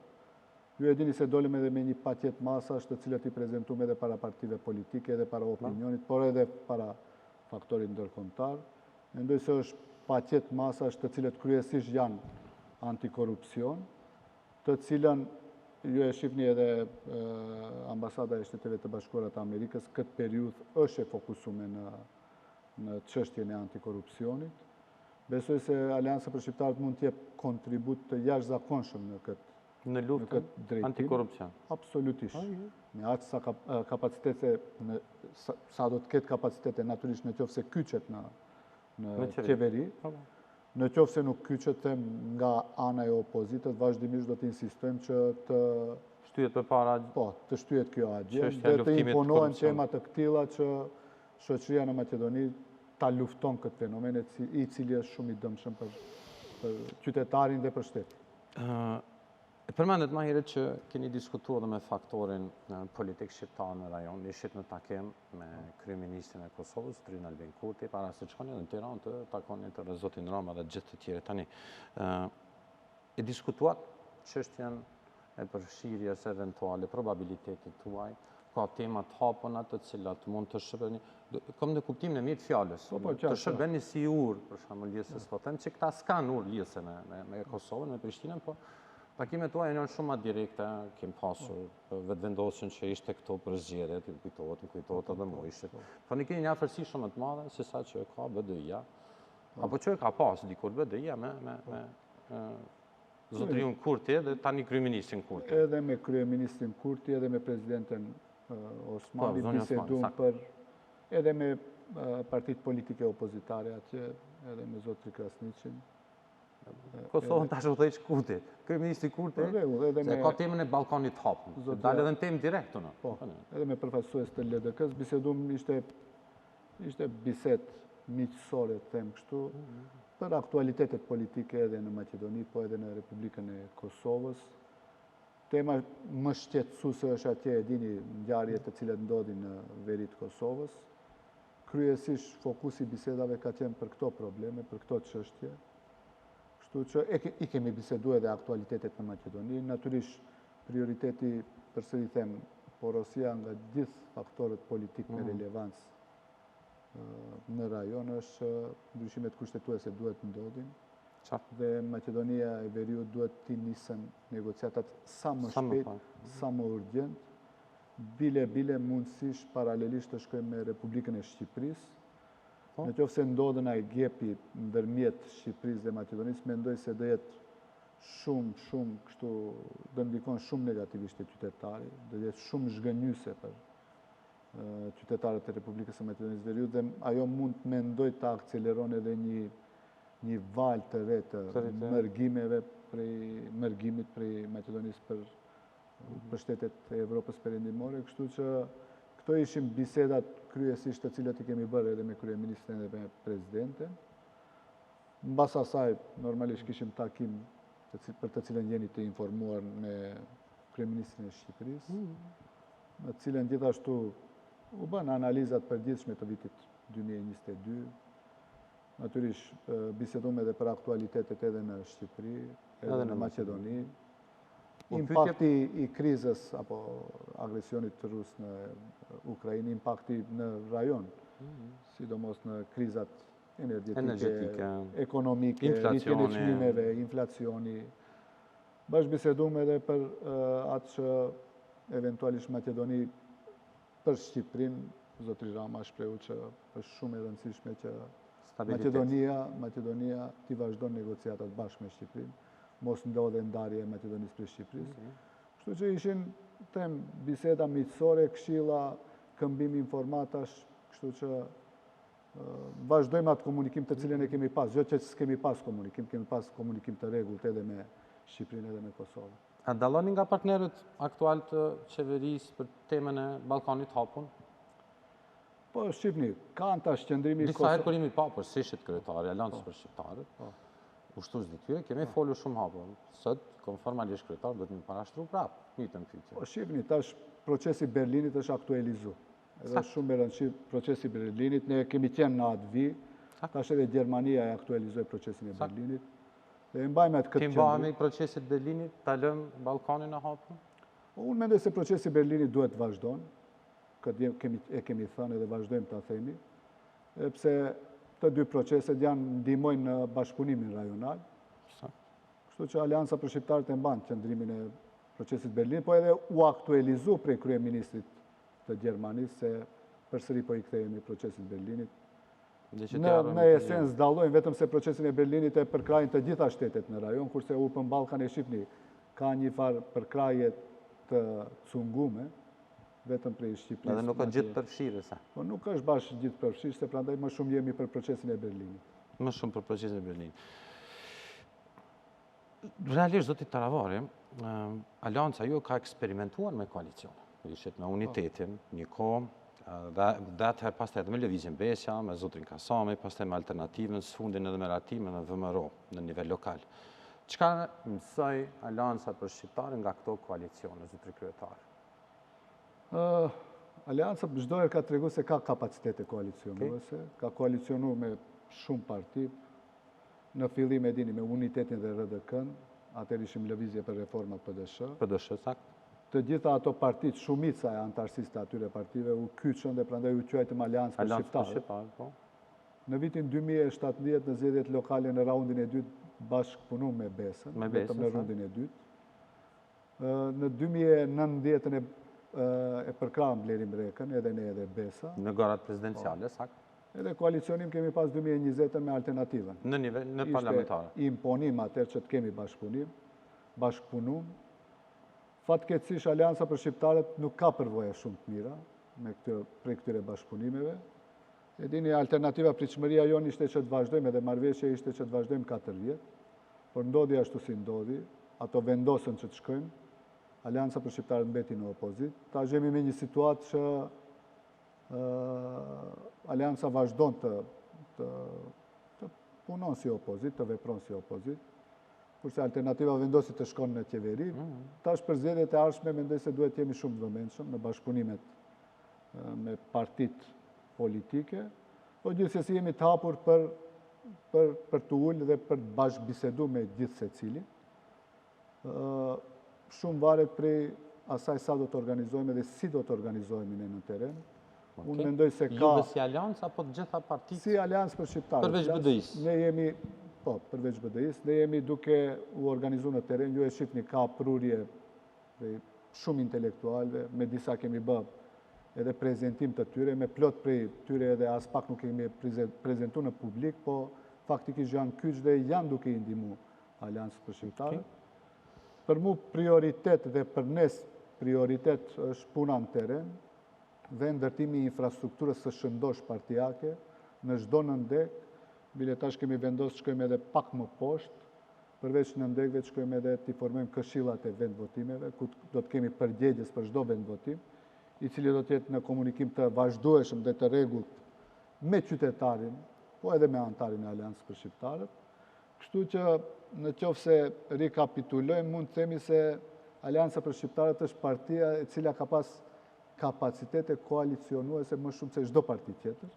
Ju e dini se dolem edhe me një paket masash të cilat i prezantuam edhe para partive politike, edhe para opinionit, por edhe para faktorit ndërkombëtar. Mendoj se është paket masash të cilat kryesisht janë antikorrupsion, të cilën ju e shihni edhe ambasada e Shteteve të Bashkuara të Amerikës këtë periudhë është e fokusuar në çështjen e antikorrupsionit. Besoj se Aleanca për Shqiptarët mund të jep kontribut të jashtëzakonshëm në këtë në luftën antikorrupsion. Absolutisht. Me aq sa kapacitete, sa do të ketë kapacitete natyrisht në qoftë se kyçet në qeveri, në qoftë se nuk kyçet nga ana e opozitës, vazhdimisht do të insistojmë që të shtyhet përpara, të shtyhet kjo agje dhe të imponohen tema të këtilla që shoqëria në Maqedoni ta lufton këtë fenomen i cili është shumë i dëmshëm për qytetarin dhe për shtetin. Përmendet më herët që keni diskutuar dhe me faktorin politik shqiptar në rajon, ishit në takim me kryeministrin e Kosovës, Tryn Albin Kurti, para se shkoni në Tiranë të takoni të zotin Rama dhe gjithë të tjerë tani. E diskutuat çështjen e përfshirjes eventuale, probabilitetit tuaj, ka tema të hapuna të cilat mund të shërbeni, kom në kuptimin e mirë të fjalës, të shërbeni si urë, për shembull lidhjes, po them që këta s'kan urë lidhse me Kosovën, me Prishtinën, po takimet tuaja janë shumë më direkte, kem pasur vetëvendosjen që ishte këto për zgjedhjet, më kujtohet edhe mua ishte. Po ne keni një afërsi shumë të madhe se sa që ka BDI-ja, apo që ka pas dikur BDI-ja me zotrin Kurti dhe tani kryeministrin Kurti. Edhe me kryeministrin Kurti, edhe me presidenten Osmani biseduam për edhe me partitë politike opozitare atje, edhe me zotrin Krasniqin. Kosovën tash udhëheq Kurti. Kryeministri Kurti, se ka temën e Ballkanit të hapur. Dalë edhe në temë direkt unë. Po, edhe me përfaqësues të LDK-s biseduam, ishte bisedë miqësore, them kështu, për aktualitetet politike edhe në Maqedoni, po edhe në Republikën e Kosovës. Tema më shqetësuese është atje, e dini, ngjarjet të cilat ndodhin në veri të Kosovës. Kryesisht fokusi i bisedave ka qenë për këto probleme, për këto çështje. Kështu që i kemi biseduar edhe aktualitetet në Maqedoni. Natyrisht prioriteti, përsëri them, porosia nga gjithë faktorët politik me relevancë në rajon është ndryshimet kushtetuese duhet ndodhin. Dhe Maqedonia e Veriut duhet të nisën negociatat sa më shpejt, sa më urgjent, bile mundësisht paralelisht të shkojmë me Republikën e Shqipërisë. Në qoftë se ndodhen ai gepi ndërmjet Shqipërisë dhe Maqedonisë, mendoj se do jetë shumë kështu, do ndikon shumë negativisht te qytetarit, do jetë shumë zhgënjyese për qytetarët e Republikës së Maqedonisë Veriut dhe ajo mund të mendoj të akceleron edhe një valë të re të mërgimit prej Maqedonisë për shtetet e Evropës perëndimore, kështu që këto ishin bisedat kryesisht të cilat i kemi bërë edhe me kryeministrin dhe me presidenten. Mbas asaj, normalisht kishim takim për të cilën jeni të informuar me kryeministrin e Shqipërisë, në të cilën gjithashtu u bën analizat përgjithshme të vitit 2022. Natyrisht bisedum edhe për aktualitetet edhe në Shqipëri, edhe në Maqedoni. Impakti i krizës apo agresionit rus në Ukrainë, impakti në rajon, sidomos në krizat energjetike, ekonomike, rritjen e çmimeve, inflacioni. Bashkëbiseduam edhe për atë që eventualisht Maqedoni për Shqipërinë, zotri Rama shprehu që është shumë e rëndësishme që Maqedonia ti vazhdon negociatat bashkë me Shqipërinë, mos ndodhe ndarje e Maqedonisë prej Shqipërisë. Kështu që ishin biseda miqësore, këshilla, këmbim informatash, kështu që vazhdojmë atë komunikim të cilën e kemi pas, jo që s'kemi pas komunikim, kemi pas komunikim të rregullt edhe me Shqipërinë edhe me Kosovën. A dalloni nga partnerët aktual të qeverisë për temën e Ballkanit hapun? Po, Shqipni, kanë tash qëndrimi... Disa herë kur jemi pa, për si shqit kryetari, Aleancës për Shqiptarët, ushtues detyre, kemi folur shumë hapun. Sot, formalisht kryetar, do të më parashtru prapë, një të pyetje. Po, Shqipni, tash procesi Berlinit është aktualizu. Edhe shumë e rëndësishme procesi Berlinit, ne kemi qenë në atë vi, tash edhe Gjermania e aktualizoi procesin e Berlinit. Dhe e mbajmë atë këtë qendrim. Ti mbahemi procesit Berlinit, ta lëmë Ballkanin e hapur? Unë mendoj se procesi Berlinit duhet vazhdon, këtë kemi thënë edhe vazhdojmë ta themi, pse të dy proceset ndihmojnë në bashkëpunimin rajonal. Kështu që Aleanca për Shqiptarët e mban qëndrimin e procesit Berlin, po edhe u aktualizu prej kryeministrit të Gjermanisë se përsëri po i kthehemi procesit Berlinit. Në esencë dallojnë vetëm se procesin e Berlinit e përkrajnë të gjitha shtetet në rajon, kurse Open Ballkan e Shqipni ka një farë përkraje të cungume, vetëm prej Shqipërisë. Edhe nuk është gjithë përfshirë, sa? Po nuk është bashkë gjithë përfshirë, se prandaj më shumë jemi për procesin e Berlinit. Më shumë për procesin e Berlinit. Realisht, zoti Taravari, Aleanca ju ka eksperimentuar me koalicion. Ishit me unitetin, një kohë, dhe atëherë pastaj edhe me Lëvizjen Besja, me zotrin Kasami, pastaj me alternativën, sfundin edhe me ratimin në VMRO, në nivel lokal. Çka mësoi Aleanca për Shqiptarën nga këto koalicione, zotri kryetar? Aleanca çdo herë ka treguar se ka kapacitete koalicionuese, ka koalicionu me shumë parti. Në fillim e dini me unitetin dhe RDK-n, atëherë ishim Lëvizje për Reformat PDSH. PDSH, sakt. Të gjitha ato partit, shumica e antarësisë të atyre partive u kyçën dhe prandaj u quajtëm Aleancë për Shqiptarët. Në vitin 2017 në zgjedhjet lokale në raundin e dytë bashkëpunu me Besën, vetëm në raundin e dytë. Në 2019 e përkrahëm Bleri Mrekën, edhe ne edhe Besa. Në garat prezidenciale, sakt. Edhe koalicionim kemi pas 2020 me alternativën. Në parlamentare. Ishte imponim atër që të kemi bashkëpunum. Fatkeqësisht Aleanca për Shqiptarët nuk ka përvoja shumë të mira prej këtyre bashkëpunimeve. E dini, alternativa pritshmëria jonë ishte që të vazhdojmë, edhe marrëveshja ishte që të vazhdojmë 4 vjet, por ndodhi ashtu si ndodhi, ato vendosën që të shkojmë, Aleanca për Shqiptarët mbeti në opozit. Ta jemi me një situatë që Aleanca vazhdon të punon si opozit, të vepron si opozit, kurse alternativa vendosi të shkon në qeveri. Tash për zgjedhjet e ardhshme mendoj se duhet jemi shumë të vëmendshëm në bashkëpunimet me partit politike, po gjithsesi jemi të hapur për të ulë dhe për të bashkëbiseduar me gjithë secili. Shumë varet prej asaj sa do të organizojmë dhe si do të organizojmë ne në teren. Unë mendoj se ka... Juve si Aleancë apo të gjitha partitë? Si Aleancë për Shqiptarët. Përveç BDI-s? Ne jemi... Po, përveç BDI-s, ne jemi duke u organizu në teren, ju e shifni ka prurje shumë intelektualve, me disa kemi bë edhe prezentim të tyre, me plot prej tyre edhe as pak nuk kemi prezentu në publik, po faktikisht janë kyç dhe janë duke i ndihmu Aleancës për Shqiptarët. Për mu prioritet dhe për nes prioritet është puna në teren dhe ndërtimi i infrastrukturës së shëndosh partijake në çdo nëndek. Bile tash kemi vendosur shkojmë edhe pak më poshtë, përveç në ndekve të shkojmë edhe të formojmë këshillat e vendvotimeve, ku do të kemi përgjegjës për çdo vendvotim, i cili do të jetë në komunikim të vazhdueshëm dhe të rregullt me qytetarin, po edhe me antarin e Aleancës për Shqiptarët. Kështu që në qoftë se rikapitulojmë, mund të themi se Aleanca për Shqiptarët është partia e cila ka pas kapacitete koalicionuese më shumë se çdo parti tjetër.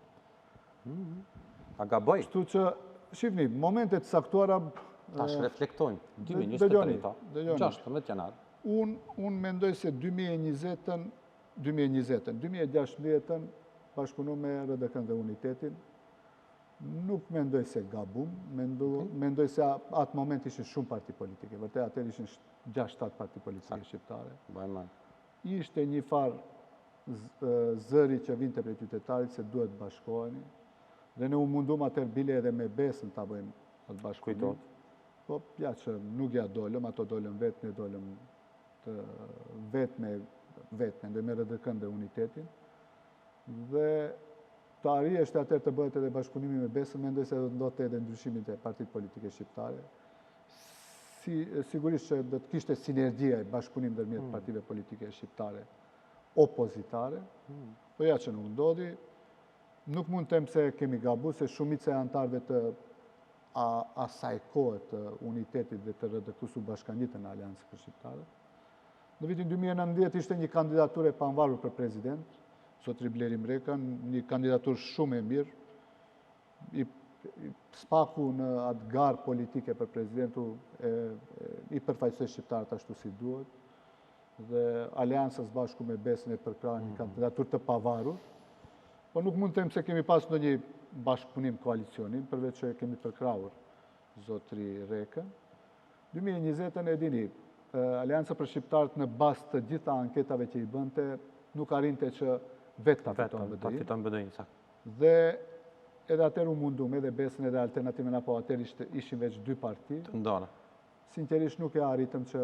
A gaboj? Kështu që, shifni, momentet saktuara... Tash reflektojmë. 2023, 16 janar. Unë mendoj se 2020-ën, 2016-ën, bashkëpunu me RDK dhe Unitetin, nuk mendoj se gabum, mendoj se atë moment ishin shumë parti politike, vërtet atër ishin 6-7 parti politike shqiptare. Ishte një farë zëri që vinte prej qytetarit se duhet bashkoheni, Dhe ne u mundum atër bile edhe me Besën ta bëjmë atë bashkëpunim. Po, ja që nuk ja dolëm, ato dolëm vetë, ne dolëm të vetë me RDK-n dhe Unitetin. Dhe të arriesht atër të bëhet edhe bashkëpunimi me Besën, mendoj se do të ndote edhe ndryshimit e partitë politike shqiptare. Sigurisht që do të kishte sinergjia e bashkëpunim ndërmjet partive politike shqiptare opozitare, po ja që nuk ndodhi. Nuk mund të them se kemi gabu, se shumica e antarëve të asaj kohe të Unitetit dhe të RDK-s u bashkangjitën në Aleancë për Shqiptarët. Në vitin 2019 ishte një kandidaturë e pavarur për prezident, zotri Bleri Mreka, një kandidaturë shumë e mirë, i spaku në atë garë politike për prezidentu i përfaqësoi shqiptarët ashtu si duhet, dhe Aleancës bashku me Besën e përkrah një kandidaturë të pavarur. Po nuk mund të them se kemi pas ndonjë bashkëpunim koalicionin, përveç që kemi përkrahur zotri Rekën. 2020-ën e dini, Aleanca për Shqiptarët në bazë të gjitha anketave që i bënte, nuk arrinte që vetë ta fiton BDI-n. Dhe edhe atër u mundum, edhe Besën edhe Alternativën, apo atër ishin veç 2 parti. Të ndara. Sinqerisht nuk e arritëm që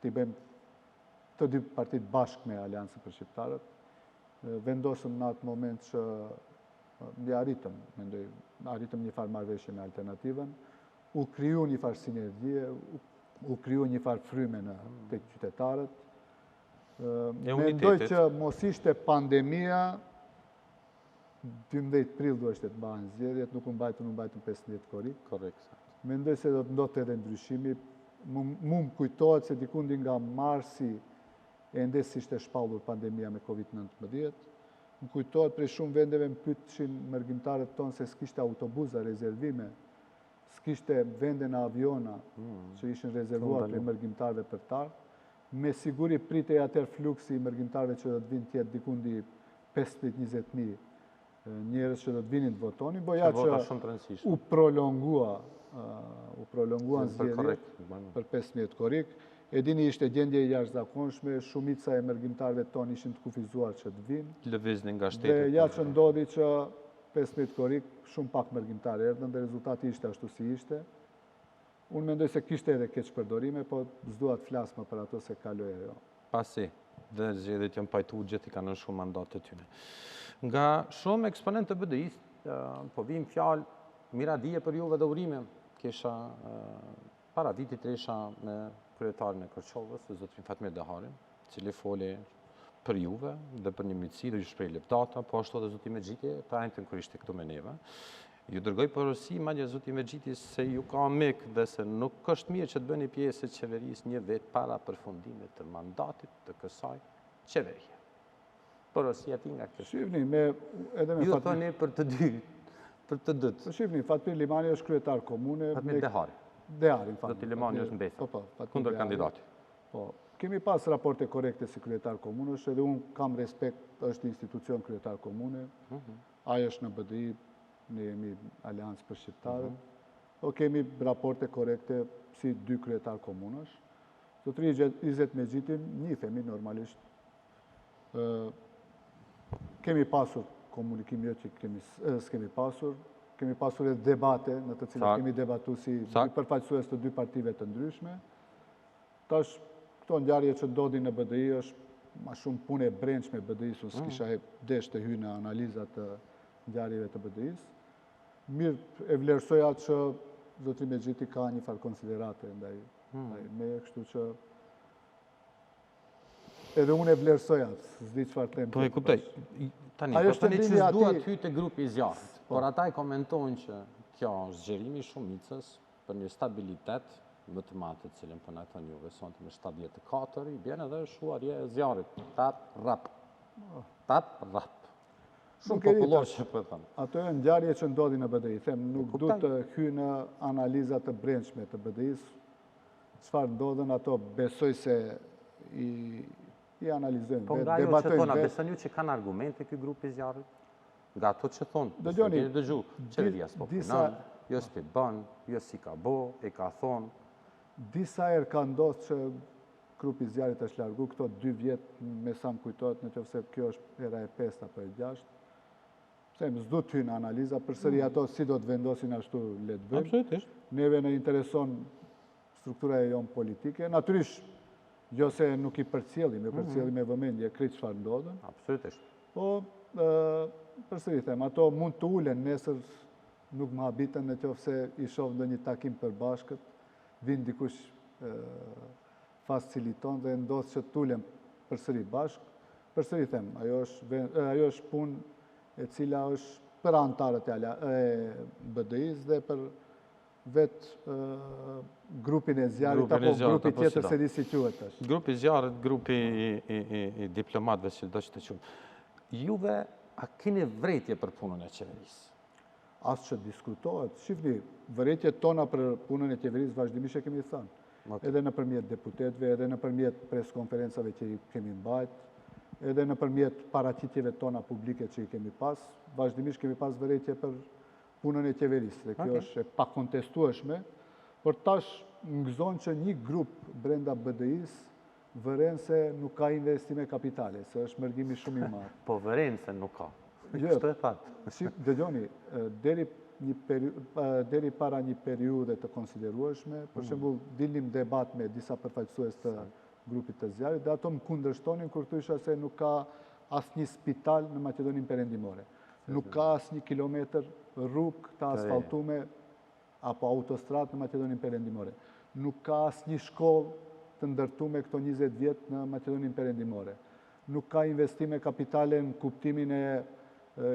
t'i bëjmë të 2 partit bashkë me Aleancën për Shqiptarët. Vendosëm në atë moment që arritëm një farë marrëveshje me Alternativën, u kriju një farë sinergjie, u kriju një farë fryme në të qytetarët. Mendoj që mos ishte pandemia, 12 prill do ishte të mbahen zgjedhjet, nuk u mbajtën 15 korrik. Korrekt. Mendoj se do të ndote edhe ndryshimi. Mu më kujtohet se dikundi nga marsi e ndes ishte shpallur pandemia me COVID-19. Më kujtohet prej shumë vendeve më pyetëshin mërgjimtarët tonë se s'kishte autobuza, rezervime, s'kishte vende në aviona që ishin rezervuar për mërgjimtarëve për tarë. Me siguri pritej atër fluksi i mërgjimtarëve që do të vinë tjetë dikundi 15-20.000 njerëz që do të vinin të votonin, bo ja që u prolongua në zgjedhjet për 15 korrik. E dini ishte gjendje jashtëzakonshme, shumica e mërgjimtarëve tonë ishin të kufizuar që të vinë. Lëviznin nga shtetet. Dhe ja që ndodhi që 15 korrik shumë pak mërgjimtarë erdhën dhe rezultati ishte ashtu si ishte. Unë mendoj se kishte edhe keqpërdorime, po s'dua të flas më për ato se kaloi ajo. Pasi, dhe zgjedhjet janë pajtuar gjithë i kanë në shumë mandate tyne. Nga shumë eksponent të BDI-s, po vim fjalë miradije për juve dhe urime, kisha para vitit resha me kryetarin e Kërçovës, zotrin Fatmir Deharin, cili foli për juve dhe për një mitësi dhe ju shprej leptata, po ashtu edhe zoti Mexhiti, ta ejtën kër ishte këtu me neve. Ju dërgoj porosi, madje zoti Mexhiti, se ju ka mik dhe se nuk është mirë që të bëni pjesë e qeverisë një vetë para përfundimit të mandatit të kësaj qeverie. Porosia ti nga këtë. Shifni, edhe me ju thoni për të dy, për të dëtë. Shifni, Fatmir Limani është kryetar komune. Fatmir Dehari. Dehari, në Zoti Limani është mbesa, kundër kandidati. Po, kemi pas raporte korekte si kryetar komunësh, edhe unë kam respekt, është institucion kryetar komune, ajo është në BDI, ne jemi Aleancë për Shqiptarët, po kemi raporte korekte si 2 kryetar komunësh. Zotri Izet Mexhitin, njihemi normalisht. Kemi pasur komunikim jo që s'kemi pasur, kemi pasur edhe debate në të cilat kemi debatu si përfaqësues të 2 partive të ndryshme. Tash, këto ngjarje që ndodhin në BDI është ma shumë punë e brendshme BDI-s, unë s'kisha desh të hyj në analizat të ngjarjeve të BDI-s. Mirë e vlerësoj atë që zotri Mexhiti ka një farë konsiderate ndaj me, kështu që edhe unë e vlerësoj atë, s'di çfarë them. Po e kuptoj. Tani, po tani që s'duat hyj te grupi i zjarrit. Por ata i komentojnë që kjo është zgjerimi i shumicës për një stabilitet më të madh të cilën po na thoni juve sonte me 74, i bën edhe shuarje e zjarrit. Tap rap. Shumë popullor që po them. Ato janë ngjarje që ndodhin në BDI. Them, nuk du të hyj në analiza të brendshme të BDI-s. Çfarë ndodhen ato, besoj se i analizojnë. Po nga jo që thonë, a besoni ju që kanë argumente ky grupi i zjarrit? Nga ato që thonë, dëgjoni, dëgju, qeveria s'po punon, jo s'pi bën, jo si ka bo, e ka thonë. Disa herë ka ndodhur që grupi i zjarrit është largu këto 2 vjet, me sa më kujtohet, nëse kjo është hera e 5 apo e 6, them, s'du të hynë analiza, përsëri ato si do të vendosin ashtu le të bëjmë. Absolutisht. Neve në intereson struktura e jonë politike. Natyrisht, jo se nuk i përcjellim, e përcjellim me vëmendje krejt çfarë ndodhen. Absolutisht. Po, përsëri them, ato mund të ulen nesër, nuk më habitën në qoftë se i shoh ndonjë takim përbashkët, vin dikush faciliton dhe ndodh që të ulen përsëri bashkë. Përsëri them, ajo është punë e cila është për anëtarët e BDI-s dhe për vetë grupin e zjarrit apo grupi tjetër se di si quhet tash. Grupi i zjarrit, grupi i diplomatëve që do të quhet. Juve a keni vërejtje për punën e qeverisë? As që diskutohet. Shifni, vërejtjet tona për punën e qeverisë vazhdimisht e kemi thënë. Edhe nëpërmjet deputetëve, edhe nëpërmjet preskonferencave që i kemi mbajt, edhe nëpërmjet paraqitjeve tona publike që i kemi pas, vazhdimisht kemi pas vërejtje për punën e qeverisë. Dhe kjo është e pakontestueshme, por tash ngëzon që një grup brenda BDI-s vëren se nuk ka investime kapitale, se është mërgimi shumë i madh. Po vëren se nuk ka. Kështu e thatë. Dëgjoni, deri para një periudhe të konsiderueshme, për shembull, dilnim debat me disa përfaqësues të grupit të zjarrit, dhe ato më kundërshtonin kur thysha se nuk ka asnjë spital në Maqedoninë Perëndimore. Nuk ka asnjë kilometër rrugë të asfaltume apo autostradë në Maqedoninë Perëndimore. Nuk ka asnjë shkollë të ndërtume këto 20 vjet në Maqedoninë Perëndimore. Nuk ka investime kapitale në kuptimin e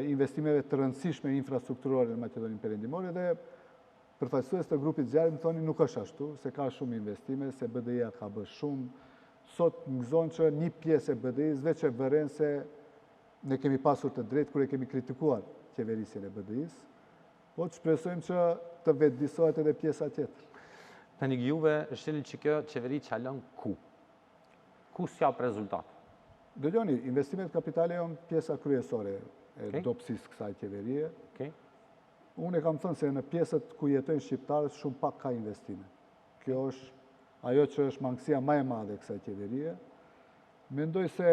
investimeve të rëndësishme infrastrukturore në Maqedoninë Perëndimore dhe përfaqësues të grupit zjarrit më thonin nuk është ashtu, se ka shumë investime, se BDI-a ka bërë shumë. Sot ngëzon që një pjesë e BDI-s veç e vëren se ne kemi pasur të drejtë kur e kemi kritikuar qeverisjen e BDI-s, po të shpresojmë që të vetëdijsohet edhe pjesa tjetër. Tani juve shteli që kjo qeveri çalon ku? Ku s'jap rezultat? Dëgjoni, investimet kapitale janë pjesa kryesore e dobësisë kësaj qeverie. Unë e kam thënë se në pjesët ku jetojnë shqiptarët shumë pak ka investime. Kjo është ajo që është mangësia më e madhe e kësaj qeverie. Mendoj se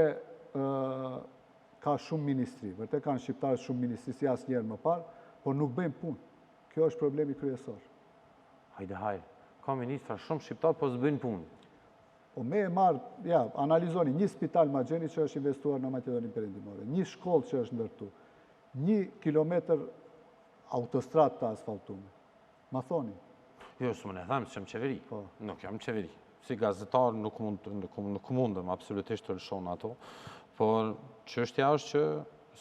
ka shumë ministri, vërtet kanë shqiptarët shumë ministri si asnjëherë më parë, por nuk bëjnë punë. Kjo është problemi kryesor. Hajde. Ka ministra shumë shqiptar, po s'bëjnë punë. Po me e marë, analizoni, një spital ma gjeni që është investuar në Maqedoninë Perëndimore, një shkollë që është ndërtu, 1 kilometër autostradë të asfaltume. Ma thoni? Jo, së më ne thamë që jam qeveri. Nuk jam qeveri. Si gazetar nuk mundëm absolutisht të lëshon ato, por çështja është që,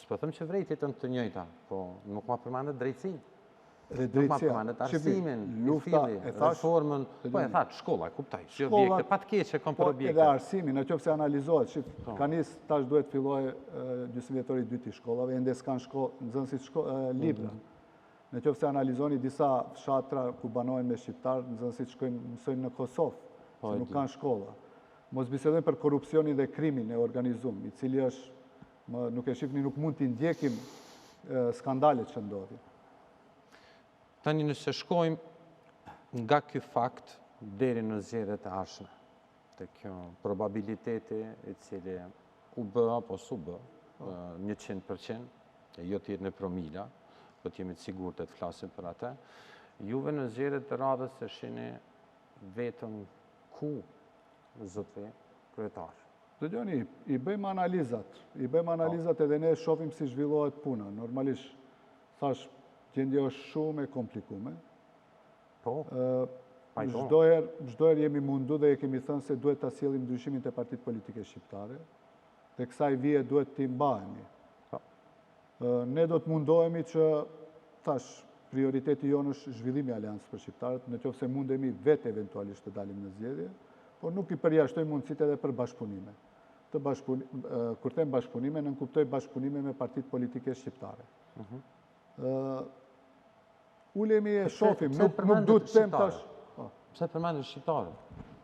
s'po them që vrejtjet janë të njëjta, po nuk ma përmendet drejtësinë. Nuk ma përmendet arsimin, filli, reformën, po e thatë, shkolla, kuptaj, që objekte, pa të keqe kom për objekte. Po edhe arsimin, në qoftë se analizohet, ka nisë tash duhet filloj gjysmëvjetori 2 i shkollave, ende s'kan nxënësit libra. Në qoftë se analizoni disa fshatra ku banohen me shqiptarë, nxënësit mësojnë në Kosovë, që nuk kanë shkolla. Mos bisedojmë për korupcionin dhe krimin e organizum, i cili është, nuk e shifni, nuk mund t'i ndjekim skandalet që ndodhin. Tani nëse shkojmë nga ky fakt deri në zgjedhjet e ardhshme, te kjo probabiliteti i cili u bë apo s'u bë 100%, e jo të jetë në promila, po të jemi të sigurt të flasim për atë, juve në zgjedhjet e radhës e shihni vetëm ku zotëve kryetar. Dëgjoni, i bëjmë analizat edhe ne shohim si zhvillohet puna. Normalisht, thash, gjendja është shumë e komplikume. Çdo herë jemi mundu dhe e kemi thënë se duhet ta sjellim ndryshimin te partitë politike shqiptare. Te kësaj vije duhet t'i mbahemi. Ne do të mundohemi që, thash, prioriteti jonë është zhvillimi i Aleancës për shqiptarët, në qoftë se mundemi vetë eventualisht të dalim në zgjedhje, por nuk i përjashtojmë mundësitë edhe për bashkëpunime. Kur them bashkëpunime, nënkuptoj bashkëpunime me partitë politike shqiptare. Ulemi e shohim, nuk duhet të them tash. Pse përmendën shqiptarë?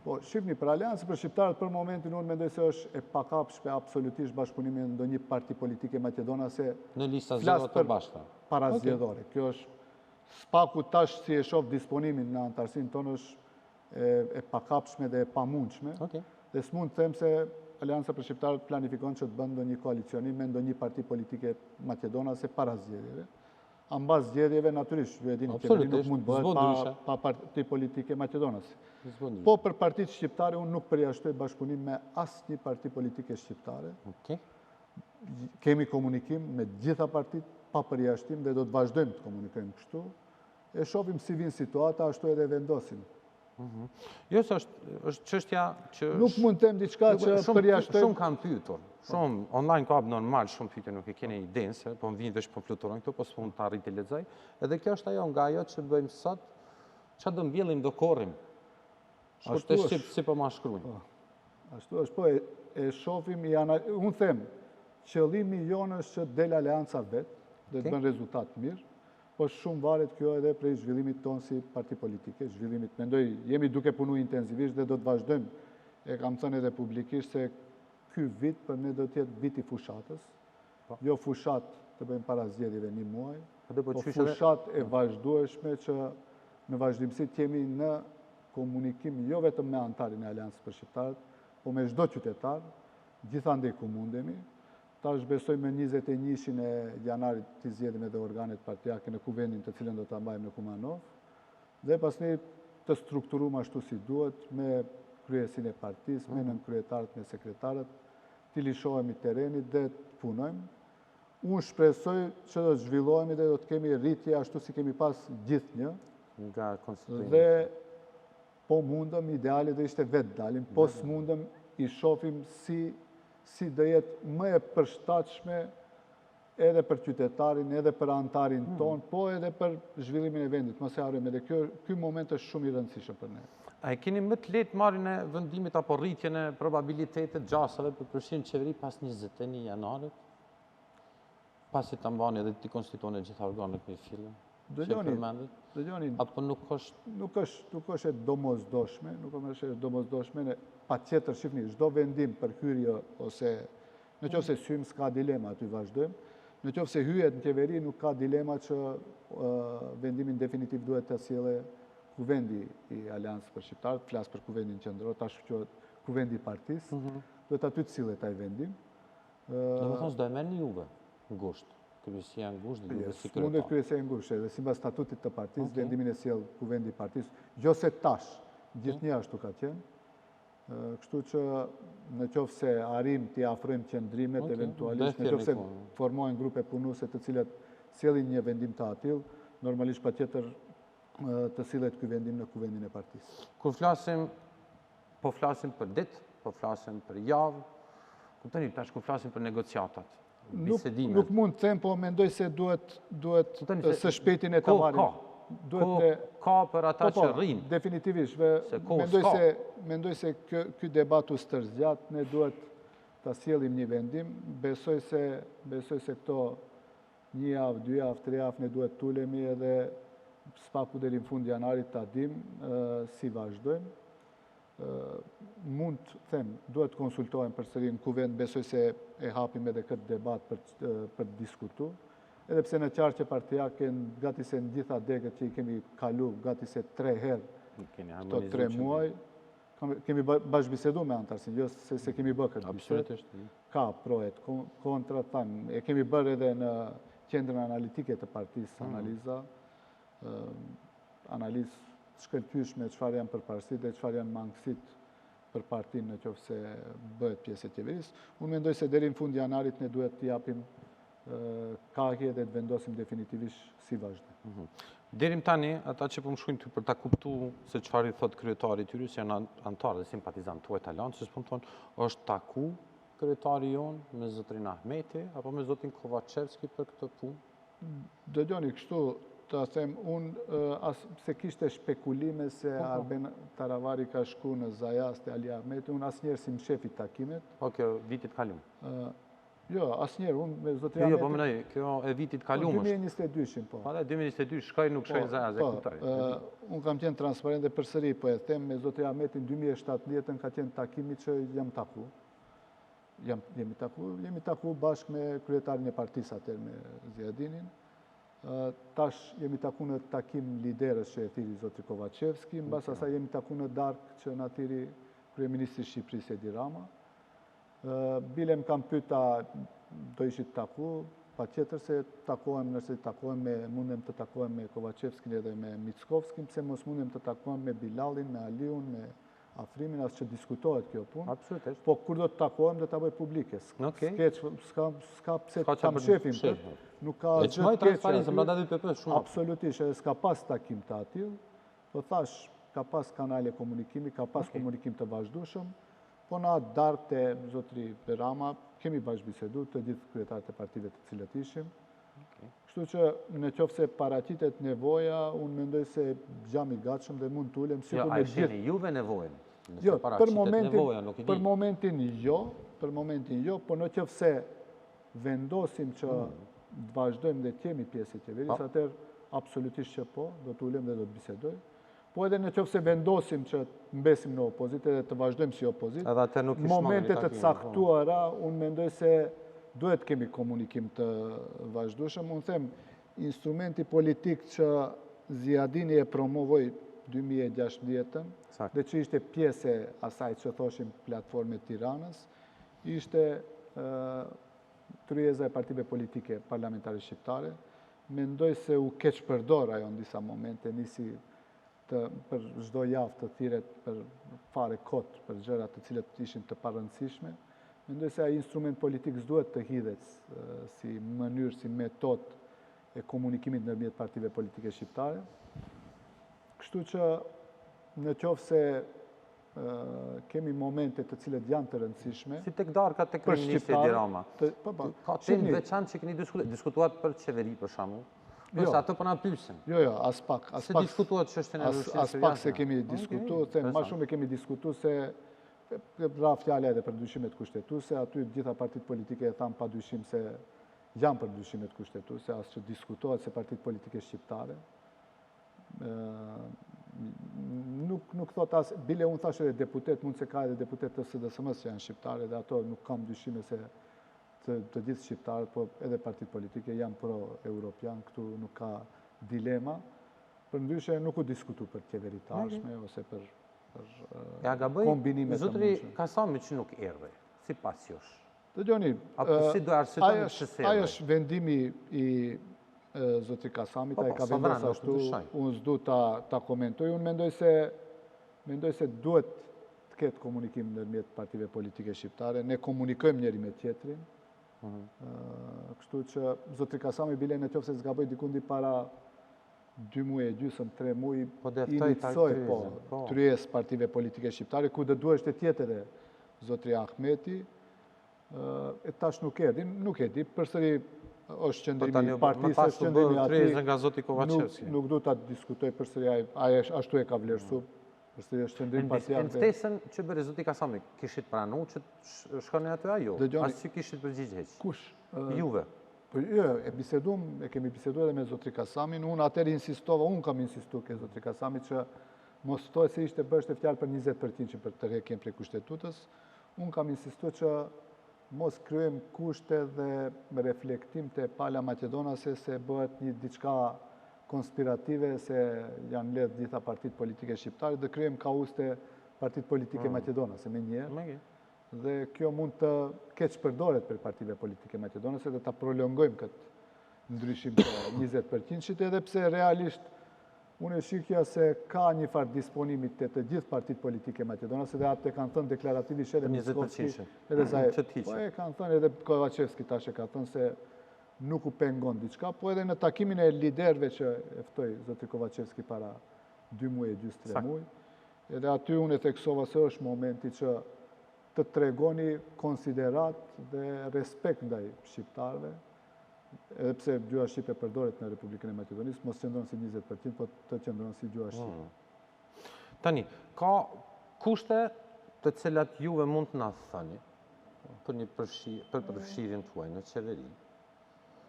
Po, shihni, për Aleancën për shqiptarët për momentin unë mendoj se është e pakapshme absolutisht bashkëpunimi me ndonjë parti politike maqedonase në lista zgjedhore të bashkëta. Parazgjedhore. Kjo është spaku tash si e shoh disponimin në antarësinë tonë është e pakapshme dhe e pamundshme. Dhe s'mund të them se Alianca për Shqiptarët planifikon që të bëndë ndonjë koalicionim me ndonjë parti politike macedonase para zgjedhjeve. Ambas zgjedhjeve, natyrisht, ju e dini, qeveri nuk mund bëhet pa parti politike macedonase. Po për partitë shqiptare, unë nuk përjashtoj bashkëpunim me asnjë parti politike shqiptare. Kemi komunikim me gjitha partitë pa përjashtim dhe do të vazhdojmë të komunikojmë kështu. E shohim si vjen situata, ashtu edhe vendosim. Jo, se është çështja që... Nuk mund të them diçka që përjashtoj... Shumë kanë pyetur. Shumë, online ka normal, shumë pyetje nuk e keni idenë se, po më vinë veç po fluturojnë këtu, po s'mund të arrit të lexoj. Edhe kjo është ajo nga ajo që bëjmë sot, çfarë do mbjellim do korrim. Ashtu është si po ma shkruajnë. Ashtu është, po e shohim, unë them, qëllimi jonë është që del Aleanca vetë, dhe të bën rezultat mirë, po shumë varet kjo edhe prej zhvillimit tonë si parti politike, zhvillimit, mendoj, jemi duke punu intensivisht dhe do të vazhdojmë, e kam thënë edhe publikisht se ky vit për ne do të jetë viti fushatës, jo fushat të bëjmë para zgjedhjeve një muaj, po fushat e vazhdueshme që në vazhdimësi të jemi në komunikim jo vetëm me antarin e Aleancës për Shqiptarët, po me çdo qytetar, gjithandej ku mundemi. Tash besoj me 21-shin e janarit të zgjedhim edhe organet partijake në kuvendin të cilën do ta mbajmë në Kumanov, dhe pastaj të strukturuar ashtu si duhet me kryesinë e partisë, me nënkryetarët, me sekretarët, të lishohemi terrenit dhe të punojmë. Unë shpresoj që do të zhvillohemi dhe do të kemi rritje ashtu si kemi pas gjithnjë. Dhe po mundëm, ideali do ishte vetë dalim, po s'mundëm i shohim si do jetë më e përshtatshme edhe për qytetarin, edhe për antarin ton, po edhe për zhvillimin e vendit. Mos e harrojmë, edhe ky moment është shumë i rëndësishëm për ne. A e keni më të lehtë marrjen e vendimit apo rritjen e probabilitetet gjasave për përfshirjen në qeveri pas 21 janarit? Pasi ta mbani edhe të konstituohen gjitha organet me fillë? Dëgjoni, apo nuk është e domosdoshme, patjetër shifni, çdo vendim për hyrje ose nëse sym s'ka dilema aty vazhdojmë, nëse hyjet në qeveri nuk ka dilema që vendimin definitiv duhet të sjellë kuvendi i Aleancës për Shqiptarët, flas për kuvendin qendror, tash quhet kuvendi i partisë, duhet aty të sillet ai vendim. Domethënë s'do e merrni juve ngusht. Kryesia e ngushtë dhe si kryetar. Mundet kryesia e ngushtë, dhe sipas statutit të partisë, vendimin e sjell kuvendi i partisë, jo se tash, gjithnjë ashtu ka qenë. Kështu që në qoftë se arrim t'i afrojmë qendrimet eventualisht, në qoftë se formohen grupe punuese të cilat sjellin një vendim të atill, normalisht patjetër të sillet ky vendim në kuvendin e partisë. Kur flasim për ditë, po flasim për javë, kuptoni tash kur flasim për negociatat. Nuk mund të them, po mendoj se duhet së shpejti ne ta marrim. Ka për ata që rrinë. Definitivisht. Mendoj se ky debat u stërzgjat, ne duhet ta sjellim një vendim. Besoj se këto një javë, 2 javë, 3 javë ne duhet tulemi edhe spaku deri në fund janarit ta dimë si vazhdojmë. Mund të them, duhet të konsultojmë përsëri në kuvend, besoj se e hapim edhe këtë debat për të diskutuar. Edhe pse në qarqe partijake, gati se në gjitha degët që i kemi kalu, gati se 3 herë këto 3 muaj, kemi bashkëbisedu me antarësin, jo se kemi bërë këtë bisedë. Ka projet, kontra, e kemi bërë edhe në qendrën analitike të partisë analizë shkëlqyeshme çfarë janë përparësitë dhe çfarë janë mangësitë për partinë në qoftë se bëhet pjesë e qeverisë. Unë mendoj se deri në fund janarit ne duhet t'i japim kahje dhe të vendosim definitivisht si vazhdojmë. Deri më tani, ata që po më shkruajnë ty për ta kuptuar se çfarë i thot kryetari i tyre, që janë antarë dhe simpatizantë tuaj të Aleancës, po më thonë, është taku kryetari jonë me zotrin Ahmeti apo me zotin Kovacevski për këtë punë? Dëgjoni, kështu të them, unë se kishte shpekulime se Arben Taravari ka shku në Zajas të Ali Ahmeti, unë asnjëherë si mshefit takimet. Po, kjo vitit kalum? Jo, asnjëherë, unë me zotri Ahmeti... Jo, po më nëjë, kjo e vitit kalum është. 2022-shin, po. Pa dhe, 2022, shkoj nuk shkoj në Zajas, e kuptoj. Unë kam qenë transparent dhe përsëri, po e them, me zotri Ahmeti në 2017 ka qenë takimi që jam taku. Jemi taku bashkë me kryetarin e partisë atër me Zjadinin. Tash jemi taku në takim liderës që e thiri zotri Kovacevski, në bas asaj jemi taku në darkë që në thiri kryeministri Shqipërisë Edi Rama. Bile më kam pyta do ishit taku, pa tjetër se takohem, nëse mundem të takohem me Kovacevskin edhe me Mickovskin, pse mos mundem të takohem me Bilalin, me Aliun, me Afrimin, asë që diskutohet kjo punë. Absolutisht. Po kur do të takohem, do të bëj publike. S'ka pse të tam shefim për, nuk ka gjithë keqë. Absolutisht, edhe s'ka pas takim të atil, po thash, ka pas kanale komunikimi, ka pas komunikim të vazhdushëm, po na darkë të zotri Berama, kemi bashkëbisedu të gjithë kryetarët e partive të cilët ishim. Kështu që në qoftë se paraqitet nevoja, unë mendoj se jam i gatshëm dhe mund të ulem sikur me gjithë. A shihni juve nevojën? Jo, për momentin jo, po në qoftë se vendosim që të vazhdojmë dhe të jemi pjesë e qeverisë, atëherë absolutisht që po, do të ulem dhe do të bisedoj. Po edhe në qoftë se vendosim që të mbesim në opozitë dhe të vazhdojmë si opozitë, momentet të caktuara, unë mendoj se duhet kemi komunikim të vazhdueshëm. Unë them, instrumenti politik që Ziadini e promovoi 2016-ën, dhe që ishte pjesë asaj që thoshim platforme Tiranës, ishte tryeza e partive politike parlamentare shqiptare. Mendoj se u keq përdor ajo në disa momente, nisi për çdo javë të thirret për fare kot për gjëra të cilat ishin të parëndësishme. Mendoj se ai instrument politik s'duhet të hidhet si mënyrë, si metodë e komunikimit ndërmjet partive politike shqiptare. Kështu që në qoftë se kemi momente të cilat janë të rëndësishme. Si tek darka tek Kryeministri Edi Rama. Ka temë veçantë që keni diskutuar për qeveri për shembull. Përse ato po na pyesin. Jo, as pak. Se diskutohet çështjen e Rusisë. As pak se kemi diskutuar, më shumë kemi diskutuar se ra fjala edhe për dyshimet kushtetuese, aty gjitha partitë politike e thanë padyshim se janë për dyshimet kushtetuese, as që diskutohet se partitë politike shqiptare. Nuk thot as, bile unë thash edhe deputet, mund se ka edhe deputet të SDSM-s që janë shqiptare, dhe ato nuk kam dyshime se të gjithë shqiptarët, po edhe partitë politike janë pro-europian, këtu nuk ka dilema. Për ndryshe nuk u diskutu për qeveritarshme ose për kombinimet të mundshme. Zotri Kasami që nuk erdhi, si pas josh? Dëgjoni, ajo është vendimi i zotri Kasamit, ai ka vendosur ashtu, unë s'du ta komentoj. Unë mendoj se duhet të ketë komunikim ndërmjet partive politike shqiptare, ne komunikojmë njëri me tjetrin. Kështu që zotri Kasami bile në qoftë se zgaboj dikundi para 2 muaj e gjysmë, 3 muaj, inicoj tryezë partive politike shqiptare, ku dhe duhet e tjetër e zotri Ahmeti, e tash nuk e di, përsëri është qëndrimi partisë, është qëndrimi ati, nuk du ta diskutoj përsëri, ashtu e ka vlerësu, përsëri është qëndrim partia. Në ftesën që bëri zoti Kasami, kishit pranu që shkoni aty ajo? As që kishit përgjigj heq? Kush? Juve? Jo, kemi bisedu edhe me zotri Kasamin, unë atër insistova, unë kam insistu ke zotri Kasamit që mos thoj se ishte bështë e fjalë për 20% që për të rrekjen prej kushtetutës, unë kam insistu që mos kryem kushte dhe reflektim të pala Macedonase se bëhet një diçka konspirative se janë ledhë gjitha partit politike shqiptare dhe kryem kauste partit politike Macedonase me njerë. Dhe kjo mund të keq përdoret për partive politike Macedonase dhe ta prolongojmë këtë ndryshim të 20%, edhe pse realisht unë e shikja se ka një farë disponimit të gjithë partit politike Macedonase dhe atë kanë thënë deklarativisht edhe Mickovski, edhe Zaev. Po e kanë thënë edhe Kovacevski tash e ka thënë se nuk u pengon diçka, po edhe në takimin e liderve që eftoi zoti Kovacevski para 2 muaj e gjysmë 3 muaj, edhe aty unë e theksova se është momenti që të tregoni konsiderat dhe respekt ndaj shqiptarëve, edhe pse gjuha shqipe përdoret në Republikën e Maqedonisë, mos qëndron si 20%, po të qëndron si gjuha shqipe. Tani, ka kushte të cilat juve mund të na thoni për përfshirjen tuaj në qeveri?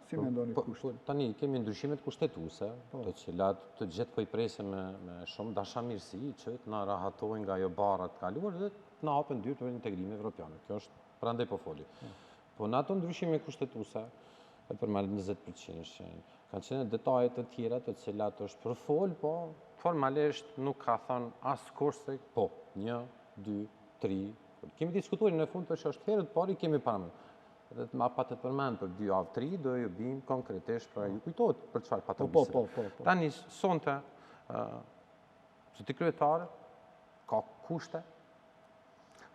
Si mendoni kushte? Tani, kemi ndryshimet kushtetuese, të cilat të gjithë po i presim me shumë dashamirësi që të na rahatojnë nga ajo barra të kaluar dhe të na hapen dyrë për integrimin evropian. Kjo është prandaj po foli. Po në ato ndryshime kushtetuese, për marrë 20%, kanë qenë detajet të tjera të cilat është për fol, po formalisht nuk ka thënë as kurse, po, 1, 2, 3, Kemi diskutuar në fund që është herët pari kemi parametë. Edhe ma pa të përmend për 2 javë 3 do ju bim konkretisht pra ju kujtohet për çfarë pa të biseda. Tani sonte zoti kryetare ka kushte.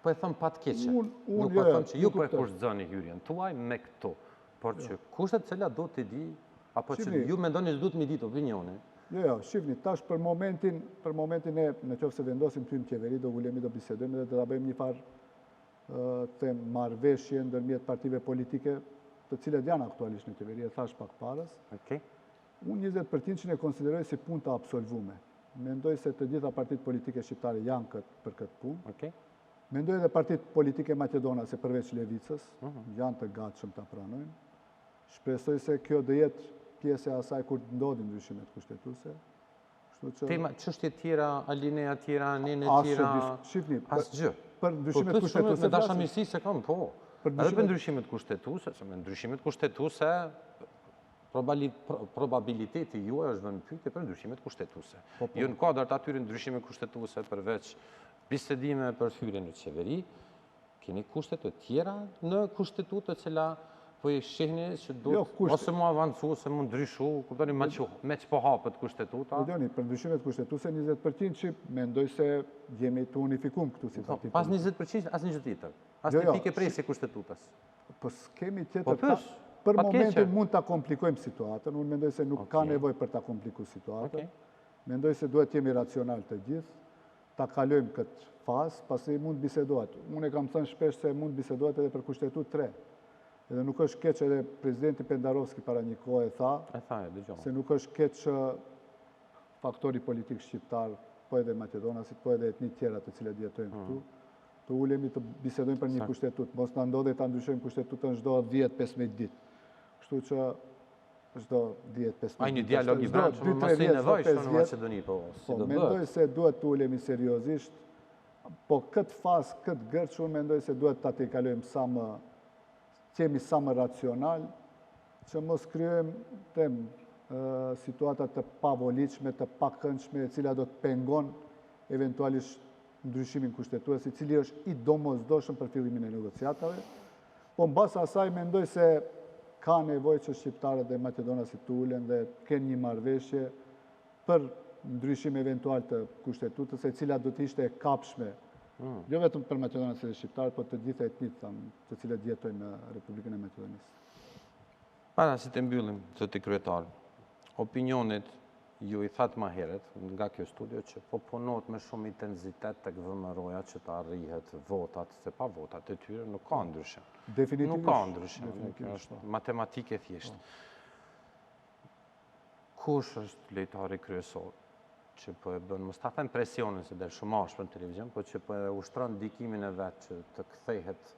Po e thëm pa të keqe. Nuk po thëm që ju po e kushtëzoni hyrjen tuaj me këto, por që kushtet të cilat do t'i di apo që ju mendoni se duhet mi ditë opinionin. Jo, shifni, tash për momentin ne në qoftë se vendosim ty në qeveri, do ulemi, do bisedojmë dhe do ta bëjmë një farë marrëveshje ndërmjet partive politike, të cilat janë aktualisht në qeveri, e thash pak parës. Unë 20% që ne konsideroj si punë të absolvume. Mendoj se të gjitha partitë politike shqiptare janë për këtë punë. Mendoj edhe partitë politike macedonase përveç Levicës, janë të gatshëm ta pranojnë. Shpresoj se kjo do jetë pjesë e asaj kur ndodhin ndryshimet kushtetuese. Tema çështje tjera, alinea tjera, nene tjera, asgjë. Për ndryshimet kushtetuese. Me dashamirësi se kam, po. Edhe për ndryshimet kushtetuese, se me ndryshimet kushtetuese probabiliteti juaj është vënë pyetje për ndryshimet kushtetuese. Jo në kuadër të atyre ndryshime kushtetuese përveç bisedime për hyrjen në qeveri, keni kushte të tjera në kushtetutë të cila po i shihni që duhet ose mu avancu, ose mu ndryshu, kuptoni me që po hapët kushtetuta. Për ndryshimet kushtetuese 20% që mendoj se jemi të unifikum këtu si partit. Pas 20% as një gjë tjetër. As një pikë presi kushtetutas. Po s'kemi tjetër. Për momentin mund ta komplikojmë situatën. Unë mendoj se nuk ka nevojë për ta komplikuar situatën. Mendoj se duhet jemi racional të gjithë, ta kalojmë këtë fazë, pasi mund bisedohet. Unë e kam thënë shpesh se mund bisedohet edhe për kushtetutë 3. Edhe nuk është keq edhe prezidenti Pendarovski para një kohë e tha, se nuk është keq faktori politik shqiptar, po edhe macedonasit, po edhe etnit tjera të cilat jetojnë këtu, të ulemi të bisedojmë për një kushtetut. Mos na ndodhe ta ndryshojmë kushtetutën çdo 10-15 ditë. Kështu që çdo 10-15 ditë. Ai një dialog i brendshëm mos i nevojshëm në Maqedoni, po si do bëhet. Mendoj se duhet të ulemi seriozisht, po këtë fazë, këtë gërç, unë mendoj se duhet ta tejkalojmë qemi sa më racional, që mos kryojmë situatat të pavoliqme, të pakëndshme, e cila do të pengon eventualisht ndryshimin kushtetues, i cili është i domosdoshëm për fillimin e negociatave. Po në bas asaj mendoj se ka nevojë që shqiptarët dhe macedonasit të ulen dhe kenë një marrëveshje për ndryshim eventual të kushtetutës, e cila do të ishte e kapshme jo vetëm për macedonasit dhe shqiptarët, por të gjitha etnitë të cilat jetojnë në Republikën e Maqedonisë. Para si të mbyllim, zoti kryetar, opinionit ju i thatë më herët nga kjo studio që po punohet me shumë intensitet tek VMRO-ja që të arrihet votat, se pa votat e tyre nuk ka ndryshim. Definitivisht. Nuk ka ndryshim, kjo është matematike thjesht. Kush është lojtari kryesor që po e bën, mos ta them presionin se del shumë ashpër në televizion, po që po e ushtron ndikimin e vet që të kthehet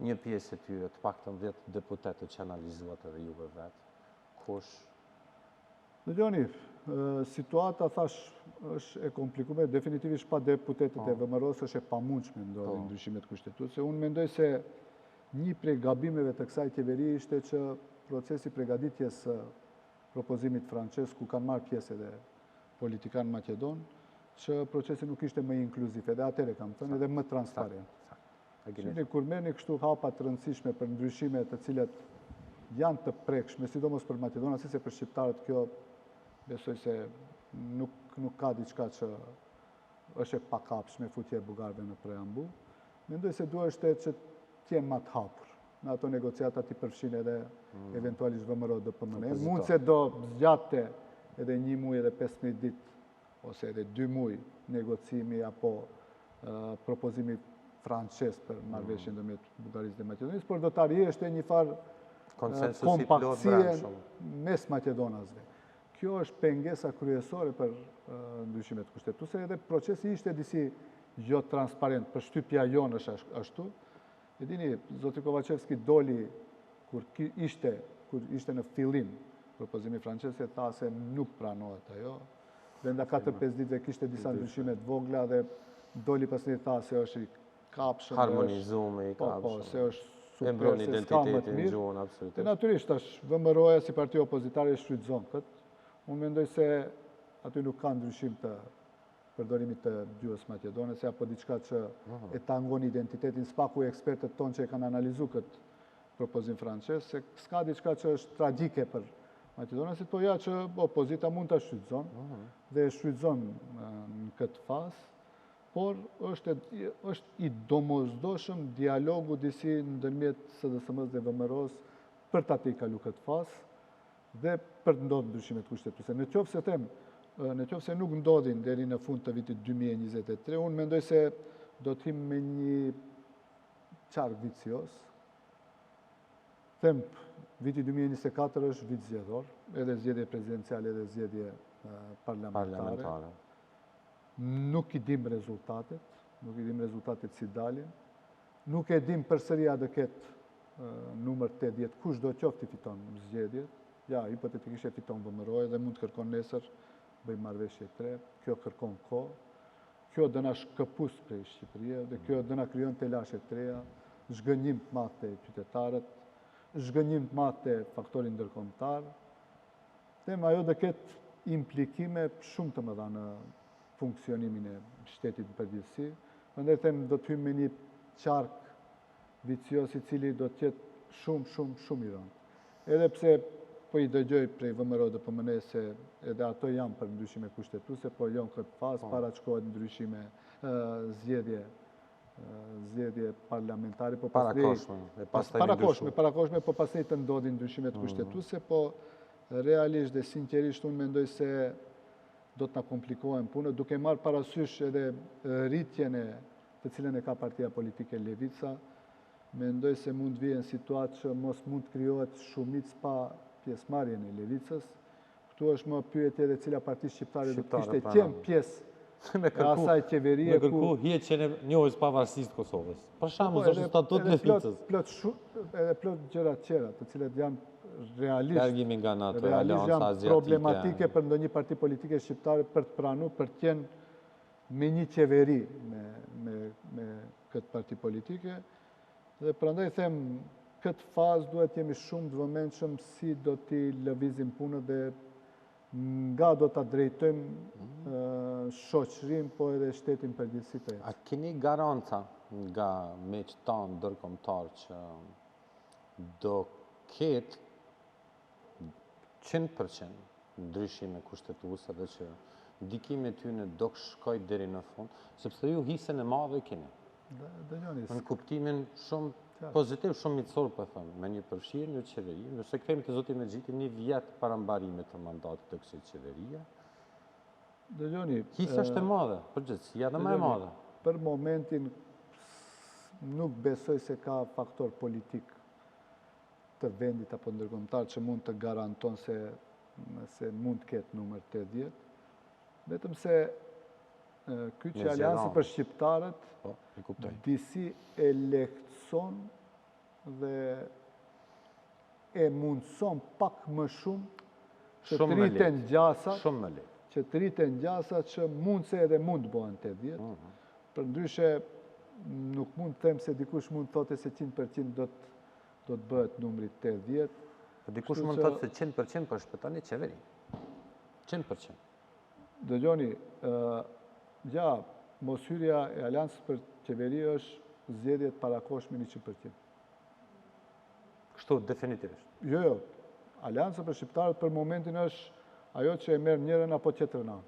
një pjesë e tyre, të paktën 10 deputetë që analizuat edhe juve vet. Kush? Dëgjoni, situata thash është e komplikuar, definitivisht pa deputetët e VMRO-s është e pamundshme ndodhin ndryshimet kushtetuese. Unë mendoj se një prej gabimeve të kësaj qeverie ishte që procesi përgatitjes së propozimit francez, ku kanë marrë pjesë edhe politikanë Maqedon, që procesi nuk ishte më inkluziv, edhe atëre kam thënë, edhe më transparent. Kur merrni kështu hapa të rëndësishme për ndryshime të cilat janë të prekshme, sidomos për macedonasit, se për shqiptarët kjo besoj se nuk ka diçka që është e pakapshme futje e bugarëve në preambull. Mendoj se duhet që t'jenë më të hapur. Në ato negociata t'i përfshin edhe eventualisht VMRO DPMN. Mund se do zgjatte edhe 1 muaj edhe 15 ditë, ose edhe 2 muaj negocimi apo propozimi francez për marrëveshjen ndërmjet Bugarisë dhe Maqedonisë, por do të arrijeshte një farë kompaktësie mes maqedonasve. Kjo është pengesa kryesore për ndryshimet kushtetuese, edhe procesi ishte disi jo transparent, për shtypja jonë është ashtu. E dini, zoti Kovacevski doli kur ishte në fillim propozimi francez, e tha se nuk pranohet ajo. Brenda 4-5 ditëve kishte disa ndryshime të vogla dhe doli pastaj tha se është i kapshëm, harmonizuar, se është super, se s'ka më të mirë. Dhe natyrisht është VMRO-ja si parti opozitare shfrytëzon këtë. Unë mendoj se aty nuk ka ndryshim të përdorimit të gjuhës maqedonese apo diçka që e tangon identitetin, spaku ekspertët tonë që e kanë analizuar këtë propozim francez, se s'ka diçka që është tragjike për maqedonesit, po ja që opozita mund të shfrytëzon dhe e shfrytëzon në këtë fazë, por është i domosdoshëm dialogu disi ndërmjet SDSM-s dhe VMRO-s për ta tejkalu këtë fazë dhe për të ndodhur ndryshimet kushtetuese. Në qoftë se nuk ndodhin deri në fund të vitit 2023, unë mendoj se do të him me një qark vicios. Them, viti 2024 është vit zgjedhor, edhe zgjedhje prezidenciale edhe zgjedhje parlamentare. Nuk i dim rezultatet si dalin. Nuk e dim përsëri a do ketë numër 80, kush do qoftë i fiton zgjedhjet. Ja, hipotetikisht e fiton VMRO-ja dhe mund të kërkon nesër bëjmë marrëveshje 3. Kjo kërkon kohë. Kjo do na shkëpus prej Shqipëria dhe kjo do na krijon telashe të reja, zhgënjim të madh te qytetarët, zhgënjim të madh te faktori ndërkombëtar. Them, ajo do ketë implikime shumë të mëdha në funksionimin e shtetit në përgjithësi. Prandaj them do të hyjmë me një qark vicios i cili do të jetë shumë i rëndë. Edhe pse po i dëgjoj prej VMRO dhe PMN se edhe ato janë për ndryshime kushtetuese, po jo në këtë fazë, para çkohet ndryshime zgjedhje parlamentare, po parakoshme, po pastaj të ndodhin ndryshimet kushtetuese, po realisht dhe sinqerisht unë mendoj se do të na komplikohen punët, duke marrë parasysh edhe rritjen të cilën e ka partia politike Levica, mendoj se mund të vijë në situatë që mos mund të krijohet shumicë pa pjesëmarrjen e Levicës. Këtu është më pyetje edhe cila parti shqiptare do të kishte qenë pjesë e asaj qeverie me kërku hiqjen e njohjes pavarësisë të Kosovës. Për shembull, është statut Levicës. Edhe plot gjëra të tjera, të cilat janë realisht janë problematike për ndonjë parti politike shqiptare për të pranuar, për të qenë me një qeveri me këtë parti politike. Dhe prandaj them, këtë fazë duhet jemi shumë të vëmendshëm si do t'i lëvizim punët dhe nga do t'a drejtojmë shoqërinë, po edhe shtetin përgjithësi të jetë. A keni garanca nga miqtë tanë ndërkombëtar që do ketë 100% ndryshime kushtetuese dhe që ndikimi i tyre do shkojë deri në fund, sepse ju hisën e madhe keni. Në kuptimin shumë pozitiv, shumë mitësor, po them, me një përfshirje në qeveri, nëse kthehemi te zoti Mexhiti, një vjet para mbarimit të mandatit të kësaj qeverie. Hisa është e madhe, përgjithësia dhe më e madhe. Për momentin nuk besoj se ka faktor politik të vendit apo ndërkombëtar që mund të garanton se mund të ketë numër 80. Vetëm se ky që Aleanca për shqiptarët disi e lehtëson dhe e mundson pak më shumë që të rriten gjasat që mund se edhe mund të bëhen 80. Përndryshe nuk mund të them se dikush mund të thotë se 100% do të bëhet numri 80. Dikush mund të thotë se 100% po shpëton qeveri. 100%. Dëgjoni, moshyrja e Aleancës për qeveri është zgjedhjet parakoshme 100%. Kështu definitivisht. Jo. Aleanca për shqiptarët për momentin është ajo që e merr njërin apo tjetrën anë.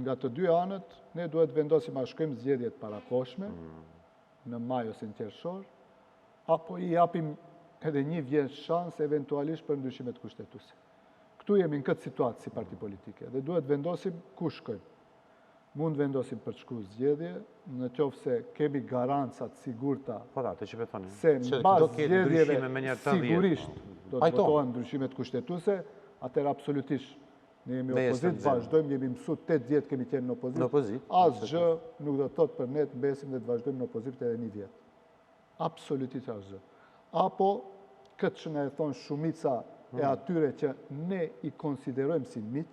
Nga të dy anët, ne duhet vendosim a shkojmë zgjedhjet parakoshme në maj ose në qershor, apo i japim edhe një vjeç shans eventualisht për ndryshimet kushtetuese. Këtu jemi në këtë situatë si parti politike dhe duhet vendosim ku shkojmë. Mund vendosim për të shkuar zgjedhje, në qoftë se kemi garancat sigurta se mbas zgjedhjeve sigurisht do të votohen ndryshimet kushtetuese, atëherë absolutisht ne jemi opozitë, vazhdojmë, jemi mësuar 8 vjet kemi qenë në opozitë. Asgjë nuk do të thotë për ne të mbesim dhe të vazhdojmë në opozitë edhe një vjet. Absolutisht asgjë. Apo këtë që na e thon shumica e atyre që ne i konsiderojmë si miq,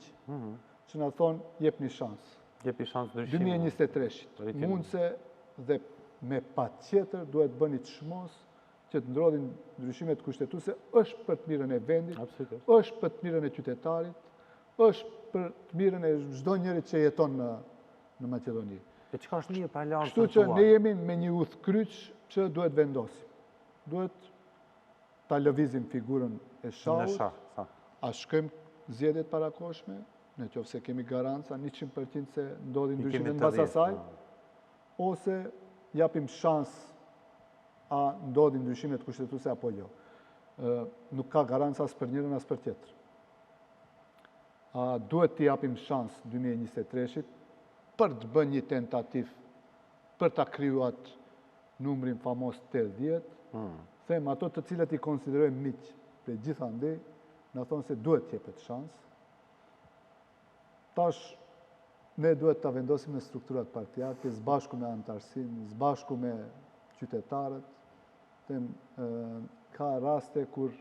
që na thon jepni shans. 2023-shit. Mundse dhe me patjetër duhet bëni çmos që të ndrodhin ndryshimet kushtetuese, është për të mirën e vendit, është për të mirën e qytetarit, është për të mirën e çdo njeri që jeton në Maqedoni. E çka është mirë për aleancën Kështu që ne jemi me një udhkryq që duhet vendosim. Duhet ta lëvizim figurën e shahut, a shkojmë zgjedhjet parakoshme, në qoftë se kemi garanca 100% se ndodhin ndryshimet mbas asaj, ose japim shans a ndodhin ndryshimet kushtetuese apo jo. Nuk ka garanca as për njërin as për tjetrën. Duhet t'i japim shans 2023-shit për të bërë një tentativ për ta krijuar numrin famos 80. Them ato të cilët i konsiderojmë miq, për gjithandej na thonë se duhet të jepet shans. Tash ne duhet ta vendosim në strukturat partijake, së bashku me anëtarësinë, së bashku me qytetarët. Them ka raste kur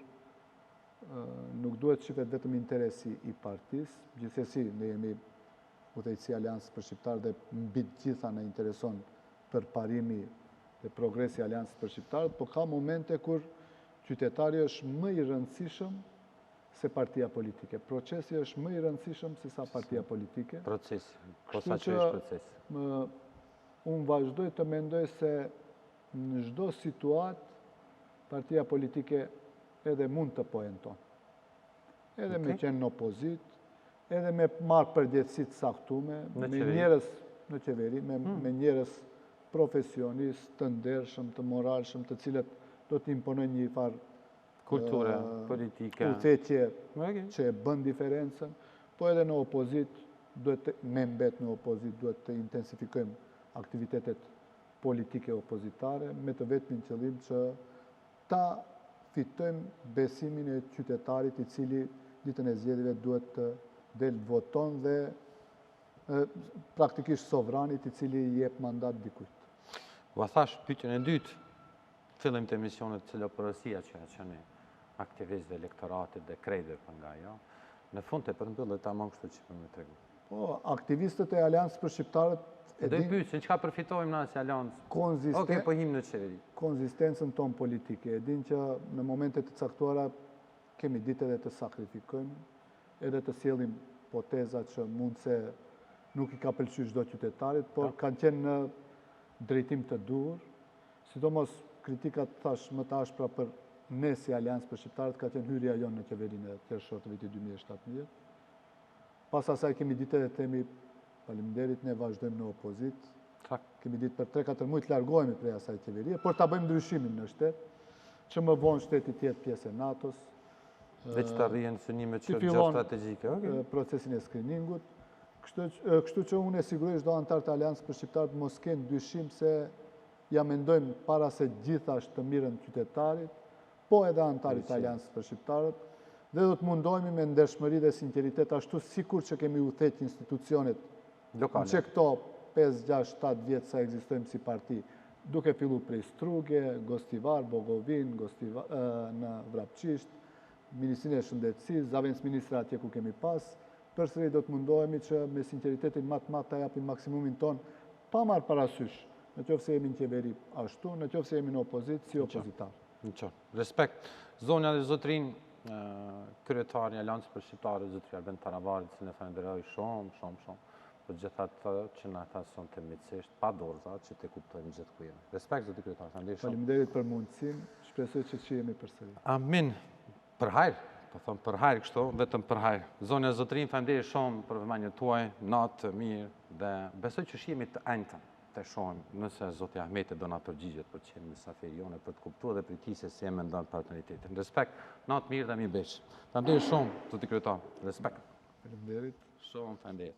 nuk duhet shifet vetëm interesi i partisë, gjithsesi ne jemi udhëheqësia e Aleancës për Shqiptarët dhe mbi të gjitha na intereson përparimi dhe progresi i Aleancës për Shqiptarët, por ka momente kur qytetari është më i rëndësishëm se partia politike. Procesi është më i rëndësishëm se sa partia politike. Procesi, posaçërisht procesi. Unë vazhdoj të mendoj se në çdo situatë partia politike edhe mund të poenton. Edhe me qenë në opozit, edhe me marrë përgjegjësi të saktume, me njerëz në qeveri, me njerëz profesionistë, të ndershëm, të moralshëm, të cilët do të imponojnë një farë kulturë politike, udhëheqje që e bën diferencën, po edhe në opozit, me mbet në opozit, duhet të intensifikojmë aktivitetet politike opozitare, me të vetmin qëllim që ta fitojmë besimin e qytetarit i cili ditën e zgjedhjeve duhet të del voton dhe praktikisht sovranit i cili i jep mandat dikujt. U thash pyetjen e dytë, fillim të emisionit cilëpërësia që qeni aktivist dhe elektoratit dhe krejtëve për nga jo, në fund të përmbyllet tamam kështu që për me tregu. Po, aktivistët e Aleancës për Shqiptarët dhe pyetën çka përfitojmë na si Aleancë? Okej, po him në qeveri. Konzistencën tonë politike. E din që në momente të caktuara kemi ditë edhe të sakrifikojmë, edhe të sjellim poteza që mund se nuk i ka pëlqyer çdo qytetarit, por kanë qenë në drejtim të duhur, sidomos kritikat thash më të ashpra për ne si Aleancë për Shqiptarët ka qenë hyrja jonë në qeverinë e qershor të vitit 2017. Pas asaj kemi ditë edhe themi faleminderit, ne vazhdojmë në opozit. Kemi ditë për 3-4 muaj të largohemi prej asaj qeverie, por ta bëjmë ndryshimin në shtet, që më vonë shteti të jetë pjesë e NATO-s. Dhe që të arrihen synimet geostrategjike. Procesin e screeningut. Kështu që unë e sigurisht do antar të Aleancës për Shqiptarët mos kenë dyshim se ja mendojmë para se gjithashtë të mirën qytetarit, po edhe antarit të Aleancës për Shqiptarët, dhe do të mundohemi me ndershmëri dhe sinceritet ashtu sikur që kemi udhëheqë institucionet në që këto 5, 6, 7 vjetë sa ekzistojmë si parti, duke fillu prej Struge, Gostivar, Bogovin, në Vrapçisht, Ministrinë e Shëndetësisë, zavendës ministra atje ku kemi pas, përsëri do të mundohemi që me sinceritetin më të madh ta japim maksimumin ton, pa marrë parasysh, në qoftë se jemi në qeveri ashtu, në qoftë se jemi në opozit, si opozitar. Respekt. Zonja dhe zotrin, kryetari i Aleancës për Shqiptarët, zotri Albin Taravarit, që ne falenderoj shumë, për gjitha të që na ta son të mitësisht, pa dorza, që të kuptojmë gjithë ku jemi. Respekt, zotri kryetar, falenderoj shumë. Faleminderit për mundësinë, shpresoj që jemi përsëri. Amin. Për hajr, po them për hajr kështu, vetëm për hajr. Zonja zotrin, falenderoj shumë për vëmendjen tuaj, natë mirë dhe besoj që jemi të enjtëm të shohim nëse zoti Ahmeti do na përgjigjet për të qenë mysafir jonë, për të kuptuar dhe për ti se si e mendon partneritetin. Respekt, natë mirë dhe mi besh. Falenderoj shumë, zoti kryetar. Respekt. Faleminderit. Shumë falenderoj.